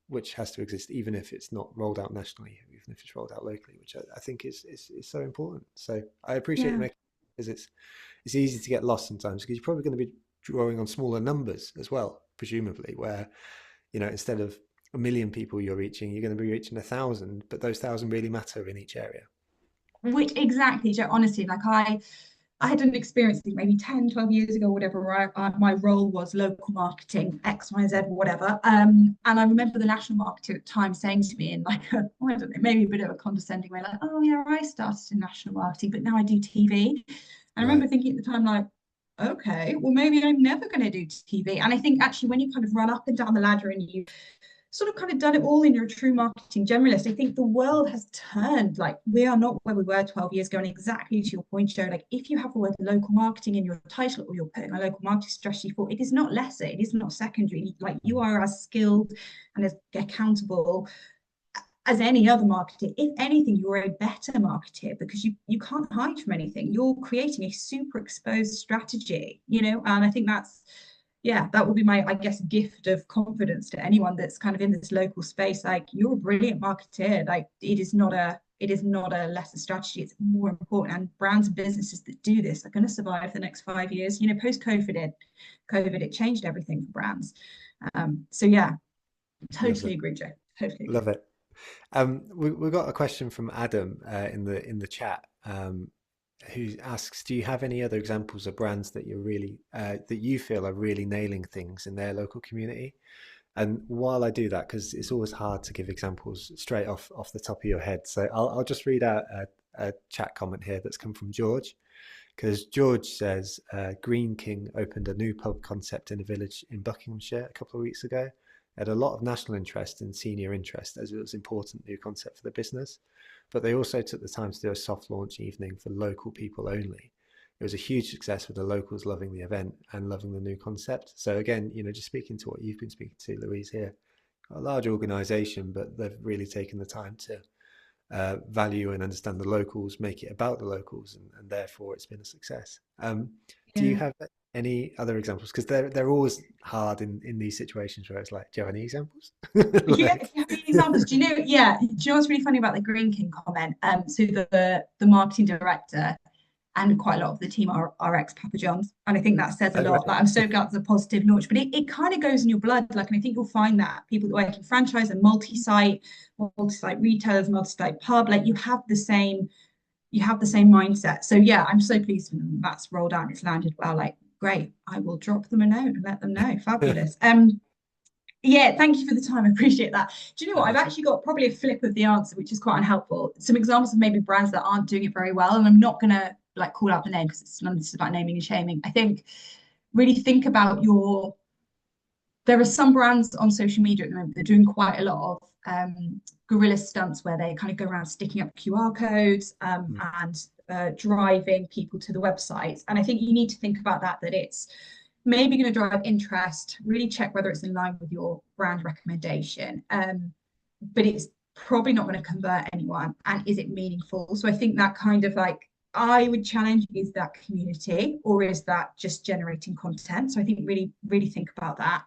which has to exist, even if it's not rolled out nationally, even if it's rolled out locally, which I think is so important. So I appreciate you Yeah. making, because it's easy to get lost sometimes, because you're probably going to be drawing on smaller numbers as well, presumably, where instead of 1 million people you're reaching, you're going to be reaching 1,000, but those 1,000 really matter in each area. which exactly, Joe, honestly, like I had an experience, I think maybe 10, 12 years ago, whatever, where my role was local marketing, X, Y, Z, whatever. And I remember the national marketer at the time saying to me in like, I don't know, maybe a bit of a condescending way, like, oh yeah, I started in national marketing, but now I do TV. And I Right. remember thinking at the time, like, okay, well, maybe I'm never going to do TV. And I think actually when you kind of run up and down the ladder and you sort of kind of done it all and you're a true marketing generalist, I think the world has turned. Like we are not where we were 12 years ago. And exactly to your point, Joe, like if you have the word local marketing in your title or you're putting a local marketing strategy for, it is not lesser, it is not secondary. Like you Mm. are as skilled and as accountable as any other marketer. If anything, you're a better marketer because you can't hide from anything. You're creating a super exposed strategy, you know, and I think that's, yeah, that would be my, I guess, gift of confidence to anyone that's kind of in this local space. Like you're a brilliant marketer. Like it is not a lesser strategy. It's more important. And brands and businesses that do this are going to survive the next 5 years. You know, post COVID, it changed everything for brands. So yeah, Love totally it. agree, Joe. Totally agree. Love it. We got a question from Adam in the chat, who asks, "Do you have any other examples of brands that you're really that you feel are really nailing things in their local community?" And while I do that, because it's always hard to give examples straight off the top of your head, so I'll just read out a chat comment here that's come from George, because George says Green King opened a new pub concept in a village in Buckinghamshire a couple of weeks ago. It had a lot of national interest and senior interest as it was an important new concept for the business. But they also took the time to do a soft launch evening for local people only. It was a huge success with the locals loving the event and loving the new concept. So again, just speaking to what you've been speaking to, Louise, here, a large organisation, but they've really taken the time to value and understand the locals, make it about the locals, and therefore it's been a success. Do you Yeah. have any other examples? Because they're always hard in these situations where it's like, do you have any examples? Yeah, Like, do you have any examples? Do you know? Yeah, do you know what's really funny about the Green King comment? So the marketing director and quite a lot of the team are ex Papa John's, and I think that says a oh, lot. right. Like I'm so glad it's a positive launch, but it kind of goes in your blood. Like, and I think you'll find that people that work in franchise and multi-site retailers, multi-site pub, like you have the same mindset. So yeah, I'm so pleased when that's rolled out and it's landed well. Like, great, I will drop them a note and let them know. Fabulous. Yeah, thank you for the time. I appreciate that. Do you know what? I've That's it. actually got probably a flip of the answer, which is quite unhelpful. Some examples of maybe brands that aren't doing it very well, and I'm not gonna like call out the name because it's none of this is about naming and shaming. I think really think about your. There are some brands on social media at the moment that are doing quite a lot of guerrilla stunts where they kind of go around sticking up QR codes Mm, and driving people to the websites. And I think you need to think about that, that it's maybe going to drive interest, really check whether it's in line with your brand recommendation. But it's probably not going to convert anyone. And is it meaningful? So I think that kind of like, I would challenge, is that community or is that just generating content? So I think really, really think about that.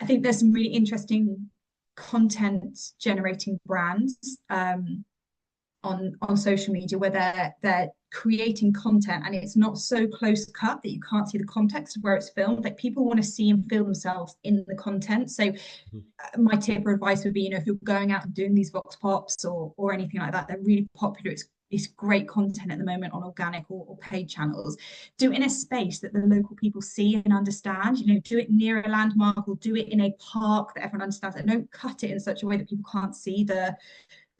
I think there's some really interesting content generating brands on social media where they're creating content and it's not so close cut that you can't see the context of where it's filmed. Like people want to see and feel themselves in the content. So mm, my tip or advice would be, if you're going out and doing these vox pops or anything like that, they're really popular. It's great content at the moment on organic or paid channels. Do it in a space that the local people see and understand. Do it near a landmark or do it in a park that everyone understands. And don't cut it in such a way that people can't see the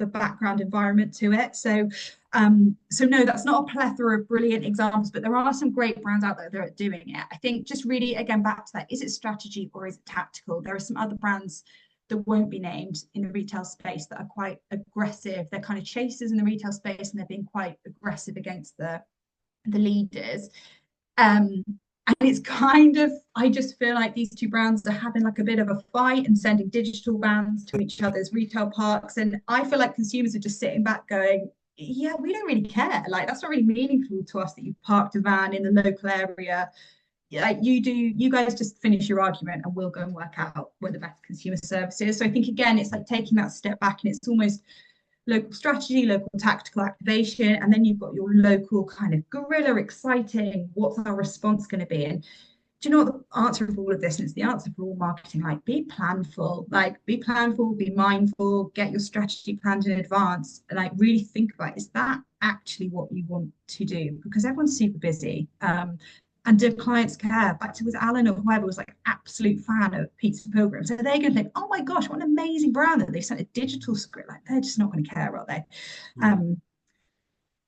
background environment to it. So no, that's not a plethora of brilliant examples, but there are some great brands out there that are doing it. I think just really, again, back to that, is it strategy or is it tactical? There are some other brands that won't be named in the retail space that are quite aggressive. They're kind of chasers in the retail space and they're being quite aggressive against the leaders. And it's kind of, I just feel like these two brands are having like a bit of a fight and sending digital vans to each other's retail parks. And I feel like consumers are just sitting back going, yeah, we don't really care. Like, that's not really meaningful to us that you've parked a van in the local area. Like you guys just finish your argument and we'll go and work out where the best consumer service is. So I think, again, it's like taking that step back and it's almost local strategy, local tactical activation, and then you've got your local kind of guerrilla exciting, what's our response going to be? And do you know what the answer of all of this? And it's the answer for all marketing. Like, be planful, be mindful, get your strategy planned in advance, and like really think about, is that actually what you want to do? Because everyone's super busy. And do clients care? Back to with Alan or whoever was like absolute fan of Pizza Pilgrim. So they're going to think, oh my gosh, what an amazing brand that they sent a digital script. Like they're just not going to care, are they? Mm. Um,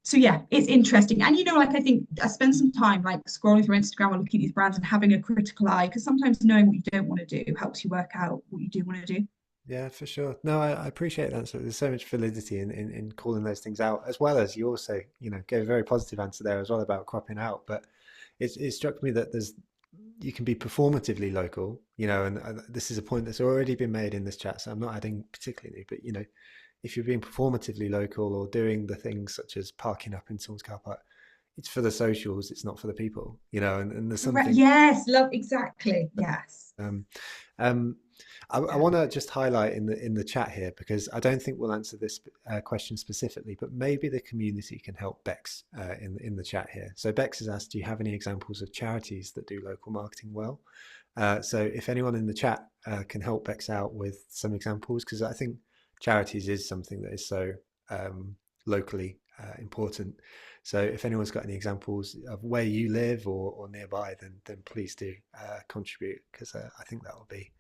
so yeah, it's interesting. And like I think I spend some time like scrolling through Instagram or looking at these brands and having a critical eye because sometimes knowing what you don't want to do helps you work out what you do want to do. Yeah, for sure. No, I appreciate that. So there's so much validity in calling those things out, as well as you also, gave a very positive answer there as well about cropping out. But it struck me that you can be performatively local, and this is a point that's already been made in this chat, so I'm not adding particularly, but if you're being performatively local or doing the things such as parking up in someone's car park, it's for the socials, it's not for the people, and there's Correct. something. Yes, love exactly. Yes. Um, um, I Yeah. want to just highlight in the chat here because I don't think we'll answer this question specifically, but maybe the community can help Bex in the chat here. So Bex has asked, do you have any examples of charities that do local marketing well? So if anyone in the chat can help Bex out with some examples, because I think charities is something that is so locally important. So if anyone's got any examples of where you live or nearby, then please do contribute because I think that will be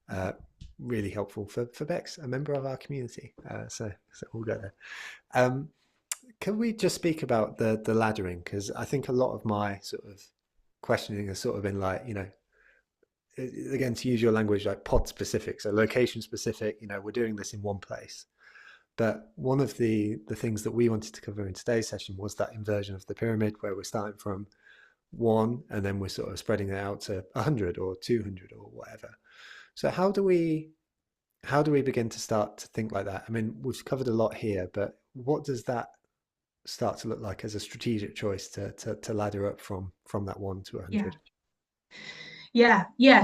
uh, really helpful for Bex, a member of our community. So we'll go there. Um, can we just speak about the laddering? Because I think a lot of my sort of questioning has sort of been like, again, to use your language, like pod specific, so location specific. We're doing this in one place. But one of the things that we wanted to cover in today's session was that inversion of the pyramid, where we're starting from one and then we're sort of spreading it out to 100 or 200 or whatever. So how do we begin to start to think like that? I mean, we've covered a lot here, but what does that start to look like as a strategic choice to ladder up from that one to Yeah. 100? Yeah.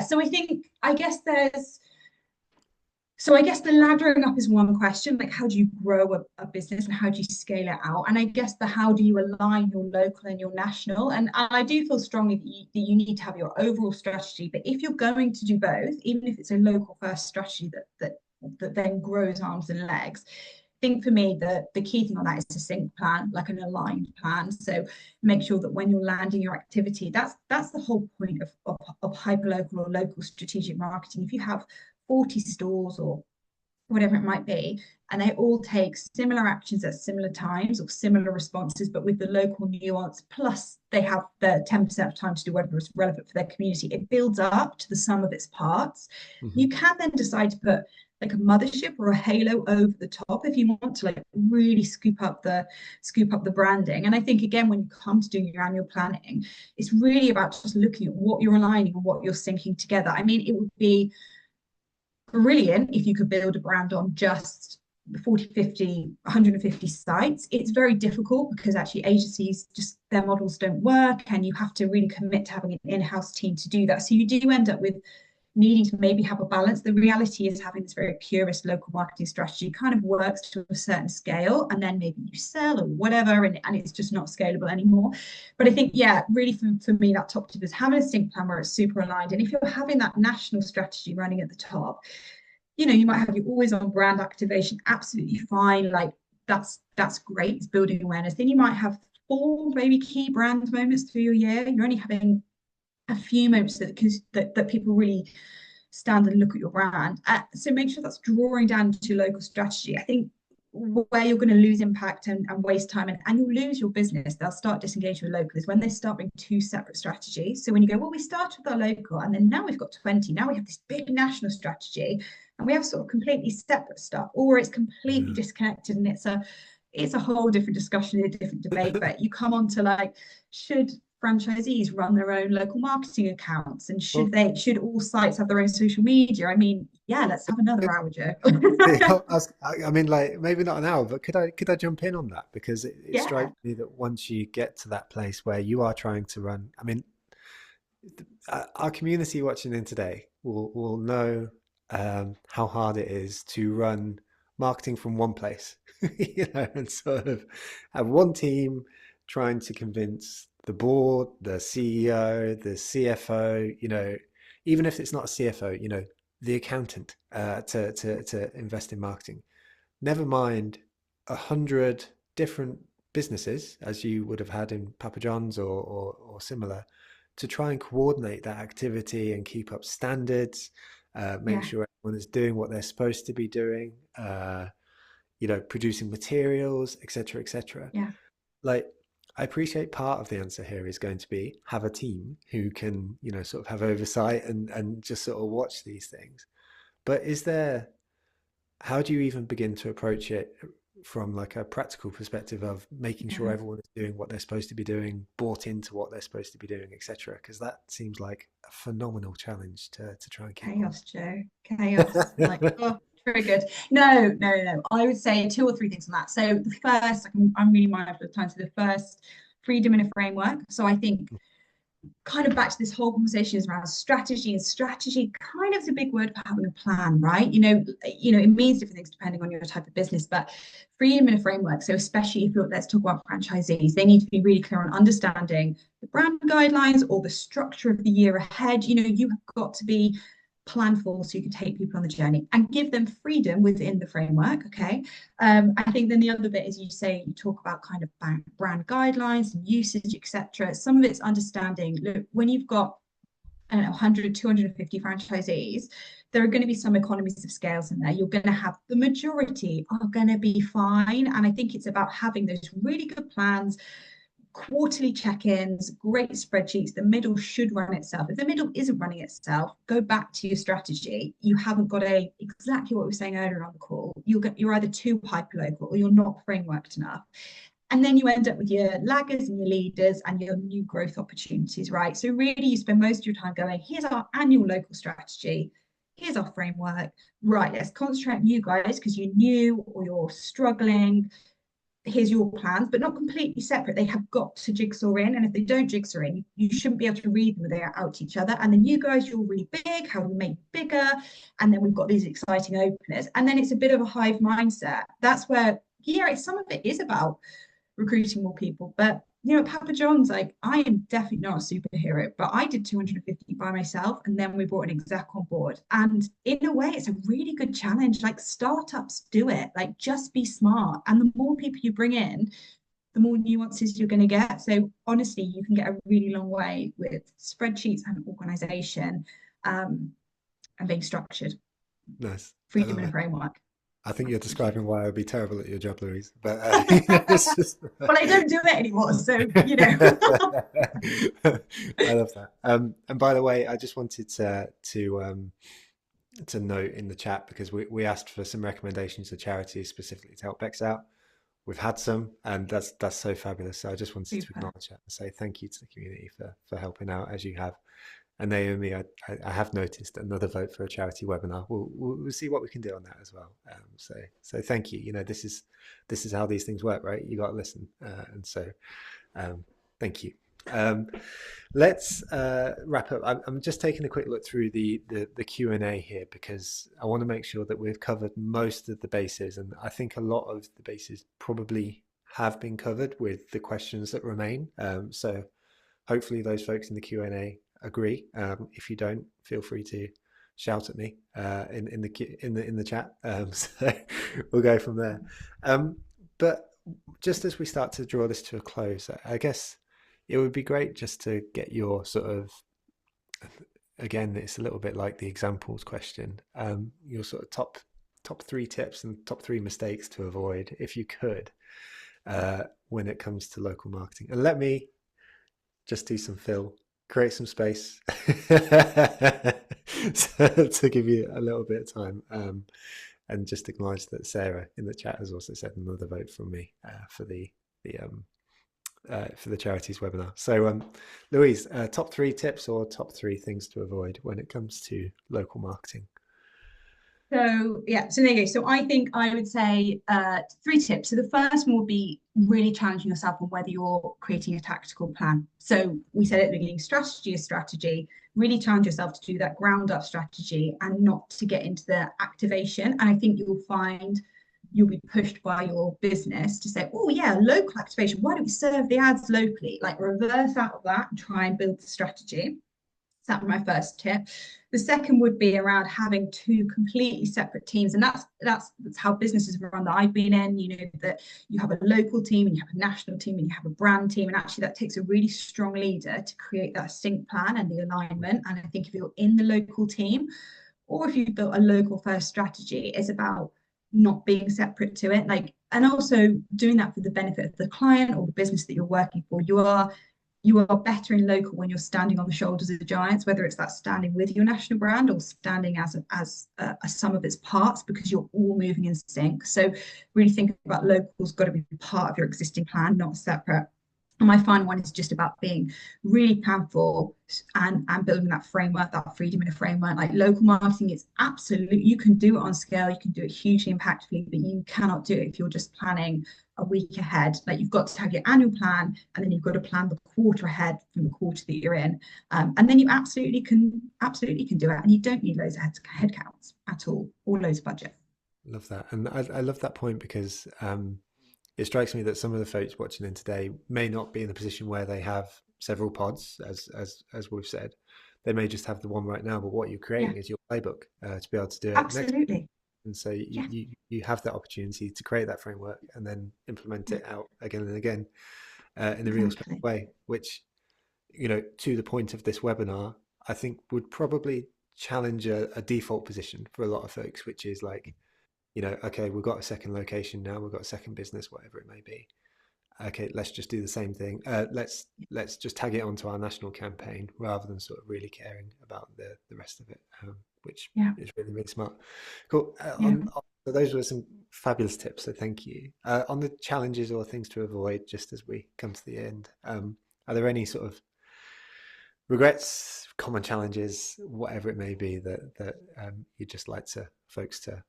So I guess the laddering up is one question, like how do you grow a business and how do you scale it out? And I guess the how do you align your local and your national? And I do feel strongly that you need to have your overall strategy. But if you're going to do both, even if it's a local first strategy that then grows arms and legs, I think for me the key thing on that is a sync plan, like an aligned plan. So make sure that when you're landing your activity, that's the whole point of hyperlocal or local strategic marketing. If you have 40 stores or whatever it might be, and they all take similar actions at similar times or similar responses, but with the local nuance, plus they have the 10% of time to do whatever is relevant for their community, it builds up to the sum of its parts. Mm-hmm. You can then decide to put like a mothership or a halo over the top if you want to like really scoop up the branding. And I think again, when you come to doing your annual planning, it's really about just looking at what you're aligning and what you're syncing together. I mean, it would be brilliant if you could build a brand on just 40, 50, 150 sites. It's very difficult because actually agencies, just their models don't work and you have to really commit to having an in-house team to do that. So you do end up with needing to maybe have a balance. The reality is having this very purist local marketing strategy kind of works to a certain scale and then maybe you sell or whatever and it's just not scalable anymore. But I think, yeah, really for me, that top tip is having a sync plan where it's super aligned. And if you're having that national strategy running at the top, you might have your always on brand activation, absolutely fine. Like that's great. It's building awareness. Then you might have four maybe key brand moments through your year. You're only having a few moments that people really stand and look at your brand. So make sure that's drawing down to local strategy. I think where you're going to lose impact and waste time and you'll lose your business, they'll start disengaging with local is when they start being two separate strategies. So when you go, well, we started with our local and then now we've got 20, now we have this big national strategy and we have sort of completely separate stuff, or it's completely disconnected and it's a whole different discussion, a different debate. But you come on to like, should franchisees run their own local marketing accounts and Well, should all sites have their own social media? I mean, yeah, let's have another hour, Joe. I mean, like maybe not an hour, but could I jump in on that? Because it Yeah. strikes me that once you get to that place where you are trying to run, I mean, our community watching in today will know how hard it is to run marketing from one place, and sort of have one team trying to convince the board, the CEO, the CFO, even if it's not a CFO, the accountant to invest in marketing. Never mind 100 different businesses, as you would have had in Papa John's or similar, to try and coordinate that activity and keep up standards, make Yeah, sure everyone is doing what they're supposed to be doing, producing materials, etc., etc. yeah, Like, I appreciate part of the answer here is going to be have a team who can, sort of have oversight and just sort of watch these things. But how do you even begin to approach it from like a practical perspective of making sure yeah. everyone is doing what they're supposed to be doing, bought into what they're supposed to be doing, etc.? Because that seems like a phenomenal challenge to try and keep on. Chaos, Joe. Chaos. Like, oh, triggered. No, no, no. I would say two or three things on that. So the first, I'm really mindful of time. So the first, freedom in a framework. So I think kind of back to this whole conversation is around strategy, and strategy kind of is a big word for having a plan, right? It means different things depending on your type of business, but freedom in a framework. So especially if let's talk about franchisees, they need to be really clear on understanding the brand guidelines or the structure of the year ahead. You have got to be planful so you can take people on the journey and give them freedom within the framework. Okay. I think then the other bit is you talk about kind of brand guidelines and usage, etc. Some of it's understanding, look, when you've got, I don't know, 100, 250 franchisees, there are going to be some economies of scales in there. You're going to have the majority are going to be fine. And I think it's about having those really good plans, quarterly check-ins, great spreadsheets. The middle should run itself. If the middle isn't running itself, go back to your strategy. You haven't got exactly what we were saying earlier on the call. You're either too hyper-local or you're not frameworked enough. And then you end up with your laggers and your leaders and your new growth opportunities, right? So really you spend most of your time going, here's our annual local strategy. Here's our framework. Right, let's concentrate on you guys because you're new or you're struggling. Here's your plans, but not completely separate. They have got to jigsaw in. And if they don't jigsaw in, you shouldn't be able to read them. They are out to each other. And then you guys, you're really big. How do we make bigger? And then we've got these exciting openers. And then it's a bit of a hive mindset. That's where, yeah, some of it is about recruiting more people. But Papa John's, like, I am definitely not a superhero, but I did 250 by myself, and then we brought an exec on board. And in a way, it's a really good challenge. Like, startups do it. Like, just be smart. And the more people you bring in, the more nuances you're going to get. So honestly, you can get a really long way with spreadsheets and organization, and being structured. Nice. I Freedom love in a it. framework. I think you're That's the describing why I would be terrible at your job, Louise. But it's just, well, I don't do it anymore, so I love that. And by the way, I just wanted to note in the chat because we asked for some recommendations of charities specifically to help Bex out. We've had some, and that's so fabulous. So I just wanted to super. acknowledge that and say thank you to the community for helping out as you have. And Naomi, I have noticed another vote for a charity webinar. We'll see what we can do on that as well. So thank you. This is how these things work, right? You got to listen, and so thank you. Let's wrap up. I'm just taking a quick look through the Q&A here because I want to make sure that we've covered most of the bases, and I think a lot of the bases probably have been covered with the questions that remain. So hopefully those folks in the Q&A agree. If you don't, feel free to shout at me in the chat. So we'll go from there. But just as we start to draw this to a close, I guess it would be great just to get your sort of, again, it's a little bit like the examples question, your sort of top three tips and top three mistakes to avoid, if you could, when it comes to local marketing. And let me just do some fill, create some space to give you a little bit of time, and just acknowledge that Sarah in the chat has also said another vote from me for the charities webinar. So, Louise, top three tips or top three things to avoid when it comes to local marketing? So yeah, so there you go. So I think I would say three tips. So the first one would be really challenging yourself on whether you're creating a tactical plan. So we said at the beginning, strategy is strategy. Really challenge yourself to do that ground up strategy and not to get into the activation. And I think you'll find you'll be pushed by your business to say, oh yeah, local activation, why don't we serve the ads locally? Like reverse out of that and try and build the strategy. So that was my first tip. The second would be around having two completely separate teams, and that's how businesses run that I've been in. You know that you have a local team and you have a national team and you have a brand team, and actually that takes a really strong leader to create that sync plan and the alignment. And I think if you're in the local team, or if you've built a local first strategy, it's about not being separate to it. Like, and also doing that for the benefit of the client or the business that you're working for. You are better in local when you're standing on the shoulders of the giants, whether it's that standing with your national brand or standing as a sum of its parts, because you're all moving in sync. So really think about local's got to be part of your existing plan, not separate. And my final one is just about being really planful and building that framework, that freedom in a framework. Like local marketing is absolutely, you can do it on scale, you can do it hugely impactfully, but you cannot do it if you're just planning a week ahead. Like you've got to have your annual plan, and then you've got to plan the quarter ahead from the quarter that you're in. And then you absolutely can do it. And you don't need loads of head counts at all, or loads of budget. Love that. And I love that point because it strikes me that some of the folks watching in today may not be in a position where they have several pods, as we've said. They may just have the one right now, but what you're Yeah, creating is your playbook to be able to do it next. absolutely. And so Yeah, you have that opportunity to create that framework and then implement yeah, it out again and again in a real special exactly. way, which, to the point of this webinar, I think would probably challenge a default position for a lot of folks, which is like, okay, we've got a second location now, we've got a second business, whatever it may be. Okay, let's just do the same thing. Let's just tag it onto our national campaign rather than sort of really caring about the rest of it, which Yeah, is really really smart. Cool. yeah. So those were some fabulous tips. So thank you. On the challenges or things to avoid, just as we come to the end, are there any sort of regrets, common challenges, whatever it may be that you'd just like to folks to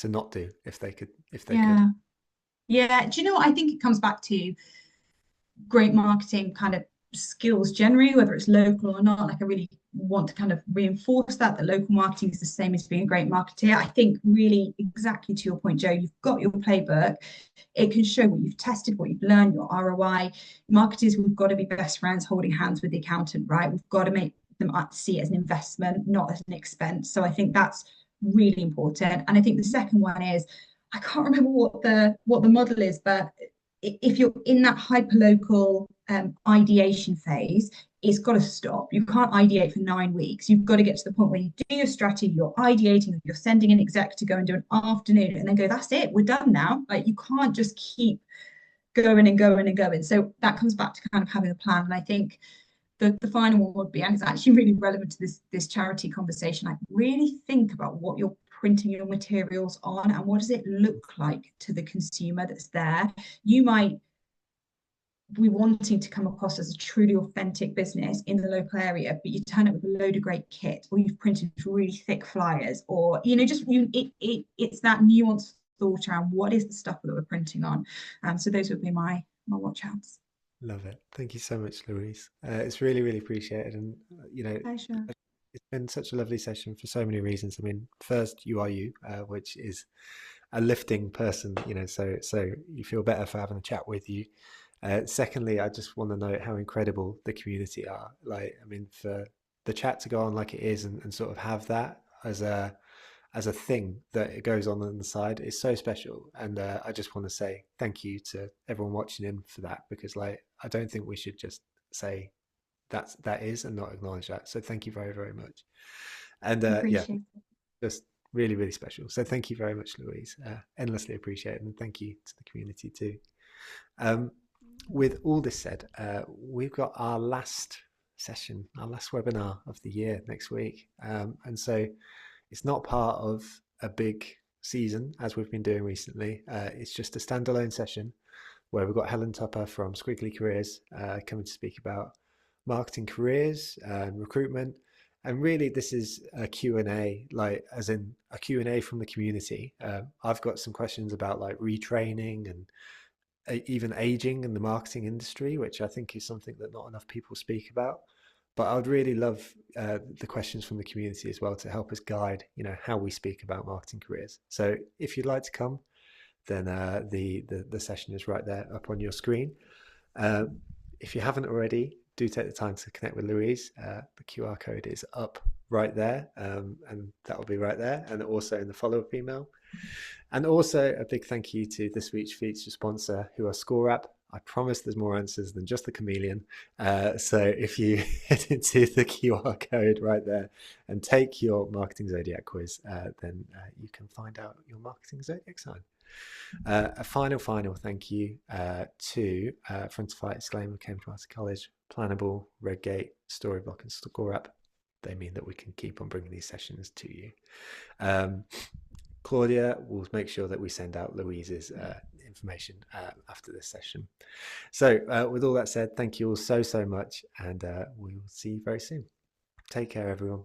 not do if they could? Yeah. Yeah. Do you know what? I think it comes back to great marketing kind of skills generally, whether it's local or not. Like I really want to kind of reinforce that local marketing is the same as being a great marketer. I think really exactly to your point, Joe, you've got your playbook. It can show what you've tested, what you've learned, your ROI. Marketers, we've got to be best friends holding hands with the accountant, right? We've got to make them see it as an investment, not as an expense. So I think that's really important. And I think the second one is, I can't remember what the model is, but if you're in that hyperlocal ideation phase, it's got to stop. You can't ideate for 9 weeks. You've got to get to the point where you do your strategy, you're ideating, you're sending an exec to go and do an afternoon and then go, that's it, we're done now. Like you can't just keep going and going and going. So that comes back to kind of having a plan. And I think the final one would be, and it's actually really relevant to this charity conversation, like really think about what you're printing your materials on and what does it look like to the consumer that's there. You might be wanting to come across as a truly authentic business in the local area, but you turn up with a load of great kit, or you've printed really thick flyers, or just it's that nuanced thought around what is the stuff that we're printing on. So those would be my watch outs. Love it. Thank you so much, Louise. It's really, really appreciated. And, Pleasure. it's been such a lovely session for so many reasons. I mean, first, you are you, which is a lifting person, so you feel better for having a chat with you. Secondly, I just want to note how incredible the community are. Like, I mean, for the chat to go on like it is and sort of have that as a thing that it goes on the side is so special. And I just want to say thank you to everyone watching in for that, because like I don't think we should just say that is and not acknowledge that. So thank you very very much. And yeah, Appreciate it. just really really special. So thank you very much, Louise. Endlessly appreciated, and thank you to the community too. Um, with all this said, we've got our last session, our last webinar of the year next week, and so it's not part of a big season as we've been doing recently. It's just a standalone session where we've got Helen Tupper from Squiggly Careers coming to speak about marketing careers and recruitment. And really, this is a Q&A, like as in a Q&A from the community. I've got some questions about like retraining and even aging in the marketing industry, which I think is something that not enough people speak about. But I would really love the questions from the community as well to help us guide, how we speak about marketing careers. So if you'd like to come, then the session is right there up on your screen. If you haven't already, do take the time to connect with Louise. The QR code is up right there, and that will be right there, and also in the follow-up email. And also a big thank you to this week's feature sponsor, who are ScoreApp. I promise there's more answers than just the chameleon. So if you head into the QR code right there and take your Marketing Zodiac quiz, then you can find out your Marketing Zodiac sign. A final thank you to Frontify, Exclaimer, Cambridge Master College, Planable, Redgate, Storyblock, and ScoreApp. They mean that we can keep on bringing these sessions to you. Claudia will make sure that we send out Louise's information after this session. So with all that said, thank you all so much, and we will see you very soon. Take care, everyone.